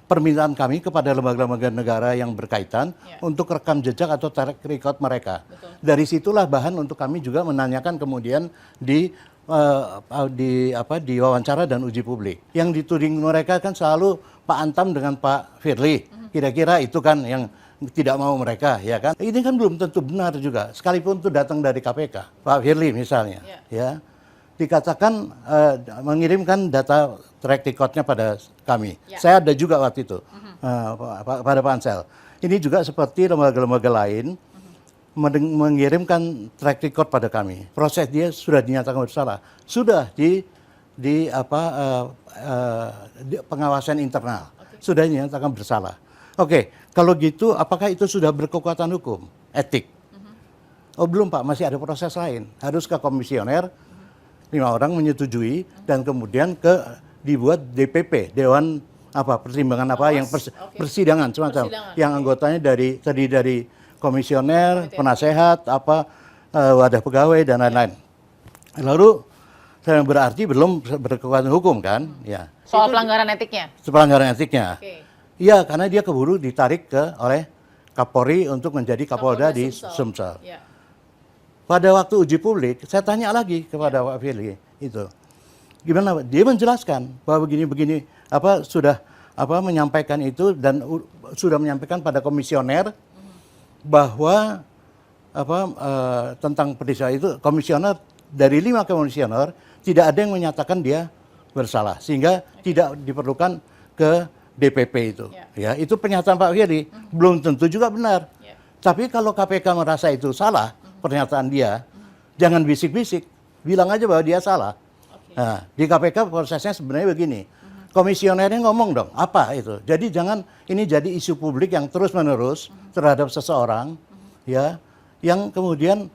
permintaan kami kepada lembaga-lembaga negara yang berkaitan untuk rekam jejak atau track record mereka. Dari situlah bahan untuk kami juga menanyakan kemudian di wawancara dan uji publik. Yang dituding mereka kan selalu Pak Antam dengan Pak Firly. Kira-kira itu kan yang tidak mau mereka, ya kan? Ini kan belum tentu benar juga. Sekalipun itu datang dari KPK, Pak Firly misalnya, ya, dikatakan mengirimkan data track recordnya pada kami. Saya ada juga waktu itu pada pansel. Ini juga seperti lembaga-lembaga lain mengirimkan track record pada kami. Proses dia sudah dinyatakan bersalah, sudah di pengawasan internal, sudah dinyatakan bersalah. Oke, kalau gitu apakah itu sudah berkekuatan hukum, etik? Oh belum Pak, masih ada proses lain. Harus ke komisioner, 5 orang menyetujui dan kemudian dibuat DPP, Dewan pertimbangan yang persidangan semacam, yang anggotanya terdiri dari komisioner, penasehat, wadah pegawai dan lain-lain. Lalu berarti belum berkekuatan hukum kan? Ya. Soal pelanggaran etiknya? Pelanggaran etiknya. Iya, karena dia keburu ditarik oleh Kapolri untuk menjadi Kapolda di Sumsel. Pada waktu uji publik, saya tanya lagi kepada Pak Firly itu, gimana? Dia menjelaskan bahwa begini-begini, sudah menyampaikan itu dan sudah menyampaikan pada komisioner bahwa tentang peristiwa itu, komisioner dari 5 komisioner tidak ada yang menyatakan dia bersalah, sehingga tidak diperlukan ke DPP itu. Ya, itu pernyataan Pak Firly. Belum tentu juga benar. Tapi kalau KPK merasa itu salah, pernyataan dia, jangan bisik-bisik, bilang aja bahwa dia salah. Nah, di KPK prosesnya sebenarnya begini. Komisionernya ngomong dong, apa itu? Jadi jangan ini jadi isu publik yang terus-menerus terhadap seseorang, ya, yang kemudian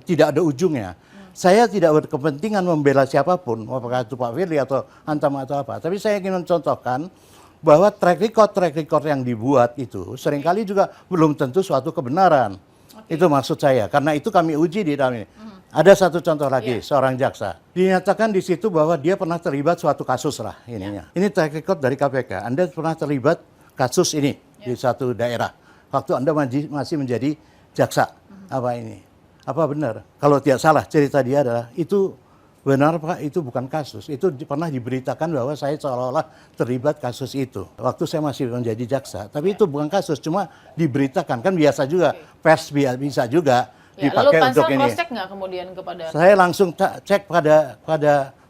tidak ada ujungnya. Saya tidak berkepentingan membela siapapun, apakah itu Pak Firly atau Antam atau apa. Tapi saya ingin mencontohkan bahwa track record yang dibuat itu seringkali juga belum tentu suatu kebenaran. Itu maksud saya. Karena itu kami uji di dalam ini. Ada satu contoh lagi, seorang jaksa. Dinyatakan di situ bahwa dia pernah terlibat suatu kasus lah ininya. Ini track record dari KPK. Anda pernah terlibat kasus ini di satu daerah. Waktu Anda masih menjadi jaksa. Apa ini? Apa benar? Kalau tidak salah, cerita dia adalah itu benar Pak, itu bukan kasus. Itu pernah diberitakan bahwa saya seolah-olah terlibat kasus itu. Waktu saya masih menjadi jaksa. Tapi itu bukan kasus, cuma diberitakan. Kan biasa juga, pers bisa juga. Ya, Dipakai lalu pansel untuk ini. cross check nggak kemudian kepada? Saya langsung cek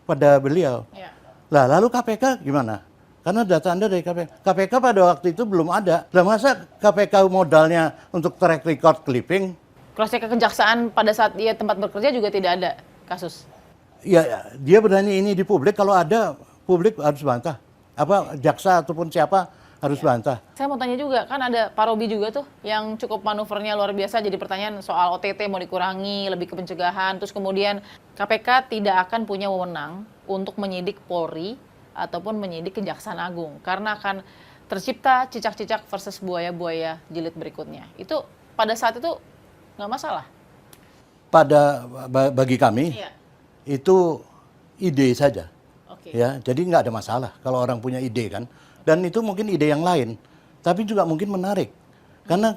pada beliau. Ya. Lah, lalu KPK gimana? Karena data Anda dari KPK. KPK pada waktu itu belum ada. Lah masa KPK modalnya untuk track record clipping? Cross check ke kejaksaan pada saat dia tempat bekerja juga tidak ada kasus. Ya, dia berani ini di publik. Kalau ada, publik harus bantah. Apa jaksa ataupun siapa harus bantah. Saya mau tanya juga, kan ada Pak Robi juga tuh yang cukup manuvernya luar biasa, jadi pertanyaan soal OTT mau dikurangi, lebih ke pencegahan, terus kemudian KPK tidak akan punya wewenang untuk menyidik Polri ataupun menyidik Kejaksaan Agung, karena akan tercipta cicak-cicak versus buaya-buaya jilid berikutnya. Itu pada saat itu nggak masalah? Bagi kami, itu ide saja. Ya, jadi nggak ada masalah kalau orang punya ide kan. Dan itu mungkin ide yang lain, tapi juga mungkin menarik. Karena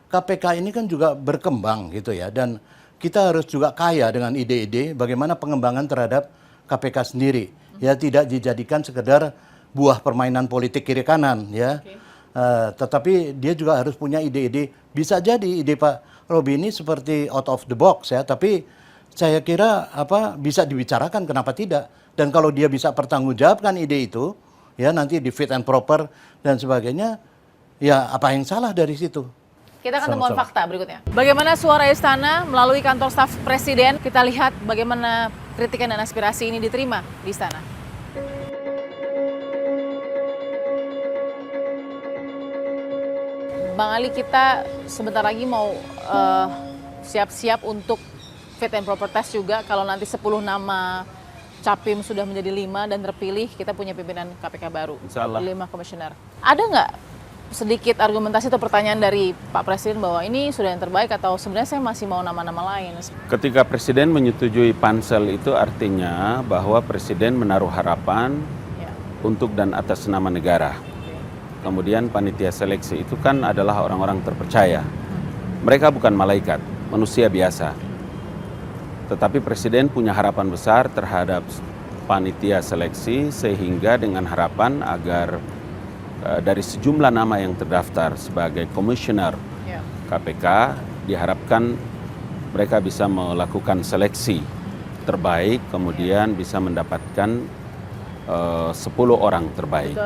KPK ini kan juga berkembang gitu ya, dan kita harus juga kaya dengan ide-ide bagaimana pengembangan terhadap KPK sendiri. Ya, tidak dijadikan sekedar buah permainan politik kiri kanan ya. Tetapi dia juga harus punya ide-ide. Bisa jadi ide Pak Robi ini seperti out of the box ya, tapi saya kira bisa dibicarakan, kenapa tidak. Dan kalau dia bisa pertanggungjawabkan ide itu, ya nanti di fit and proper dan sebagainya, ya apa yang salah dari situ? Kita akan temukan fakta berikutnya. Bagaimana suara istana melalui kantor staf presiden, kita lihat bagaimana kritikan dan aspirasi ini diterima di istana. Bang Ali, kita sebentar lagi mau siap-siap untuk fit and proper test juga. Kalau nanti 10 nama Capim sudah menjadi 5 dan terpilih, kita punya pimpinan KPK baru. Insya Allah. 5 komisioner. Ada nggak sedikit argumentasi atau pertanyaan dari Pak Presiden bahwa ini sudah yang terbaik atau sebenarnya saya masih mau nama-nama lain? Ketika Presiden menyetujui pansel itu artinya bahwa Presiden menaruh harapan untuk dan atas nama negara. Kemudian panitia seleksi itu kan adalah orang-orang terpercaya. Mereka bukan malaikat, manusia biasa. Tetapi Presiden punya harapan besar terhadap panitia seleksi sehingga dengan harapan agar dari sejumlah nama yang terdaftar sebagai komisioner KPK diharapkan mereka bisa melakukan seleksi terbaik, kemudian bisa mendapatkan 10 orang terbaik.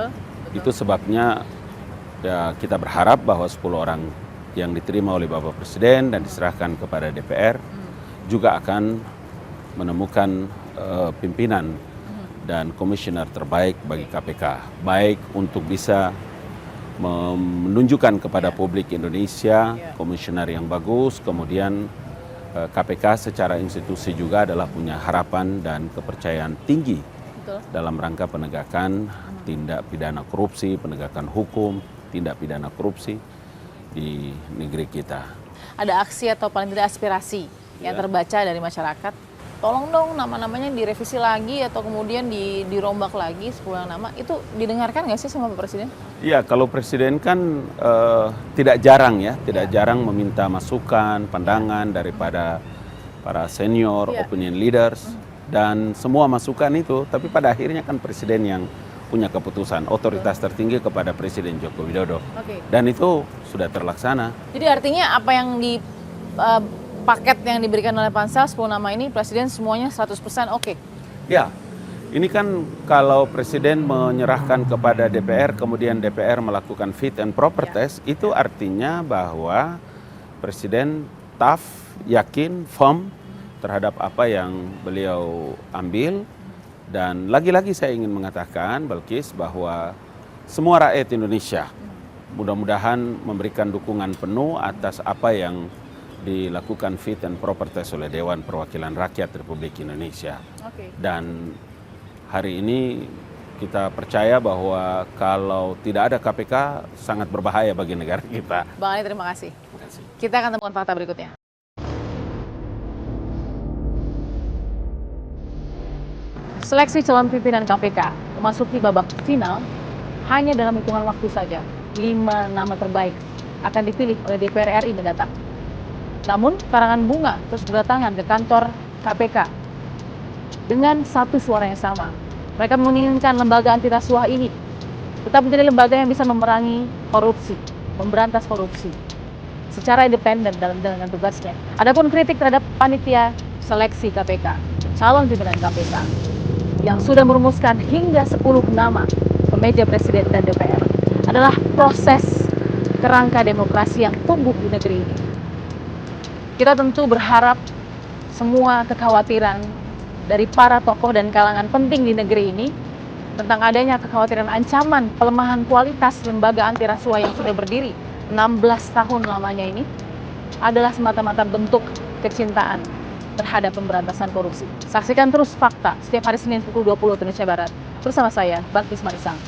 Itu sebabnya ya, kita berharap bahwa 10 orang yang diterima oleh Bapak Presiden dan diserahkan kepada DPR juga akan menemukan pimpinan dan komisioner terbaik bagi KPK. Baik untuk bisa menunjukkan kepada publik Indonesia komisioner yang bagus, kemudian KPK secara institusi juga adalah punya harapan dan kepercayaan tinggi dalam rangka penegakan tindak pidana korupsi, penegakan hukum, tindak pidana korupsi di negeri kita. Ada aksi atau paling tidak aspirasi yang terbaca dari masyarakat, tolong dong nama-namanya direvisi lagi atau kemudian dirombak lagi 10 nama, itu didengarkan nggak sih sama Pak Presiden? Iya, kalau Presiden kan tidak jarang jarang meminta masukan, pandangan daripada para senior, opinion leaders, dan semua masukan itu, tapi pada akhirnya kan Presiden yang punya keputusan, otoritas tertinggi kepada Presiden Joko Widodo. Dan itu sudah terlaksana. Jadi artinya apa yang di paket yang diberikan oleh pansel 10 nama ini Presiden semuanya 100% oke? Ya, ini kan kalau Presiden menyerahkan kepada DPR, kemudian DPR melakukan fit and proper test, itu artinya bahwa Presiden tough, yakin, firm terhadap apa yang beliau ambil. Dan lagi-lagi saya ingin mengatakan, Balkis, bahwa semua rakyat Indonesia mudah-mudahan memberikan dukungan penuh atas apa yang dilakukan fit and proper test oleh Dewan Perwakilan Rakyat Republik Indonesia. Dan hari ini kita percaya bahwa kalau tidak ada KPK sangat berbahaya bagi negara kita. Bang Ali, terima kasih. Kita akan temukan fakta berikutnya. Seleksi calon pimpinan KPK memasuki babak final hanya dalam hitungan waktu saja. 5 nama terbaik akan dipilih oleh DPR RI mendatang. Namun, karangan bunga terus berdatangan ke kantor KPK dengan satu suara yang sama. Mereka menginginkan lembaga anti rasuah ini tetap menjadi lembaga yang bisa memerangi korupsi, memberantas korupsi secara independen dalam dengan tugasnya. Adapun kritik terhadap panitia seleksi KPK, calon pimpinan KPK yang sudah merumuskan hingga 10 nama ke meja Presiden dan DPR adalah proses kerangka demokrasi yang tumbuh di negeri ini. Kita tentu berharap semua kekhawatiran dari para tokoh dan kalangan penting di negeri ini tentang adanya kekhawatiran ancaman pelemahan kualitas lembaga anti rasuah yang sudah berdiri 16 tahun lamanya ini adalah semata-mata bentuk kecintaan terhadap pemberantasan korupsi. Saksikan terus Fakta setiap hari Senin pukul 20 Indonesia Barat bersama saya, Bakti Marisang.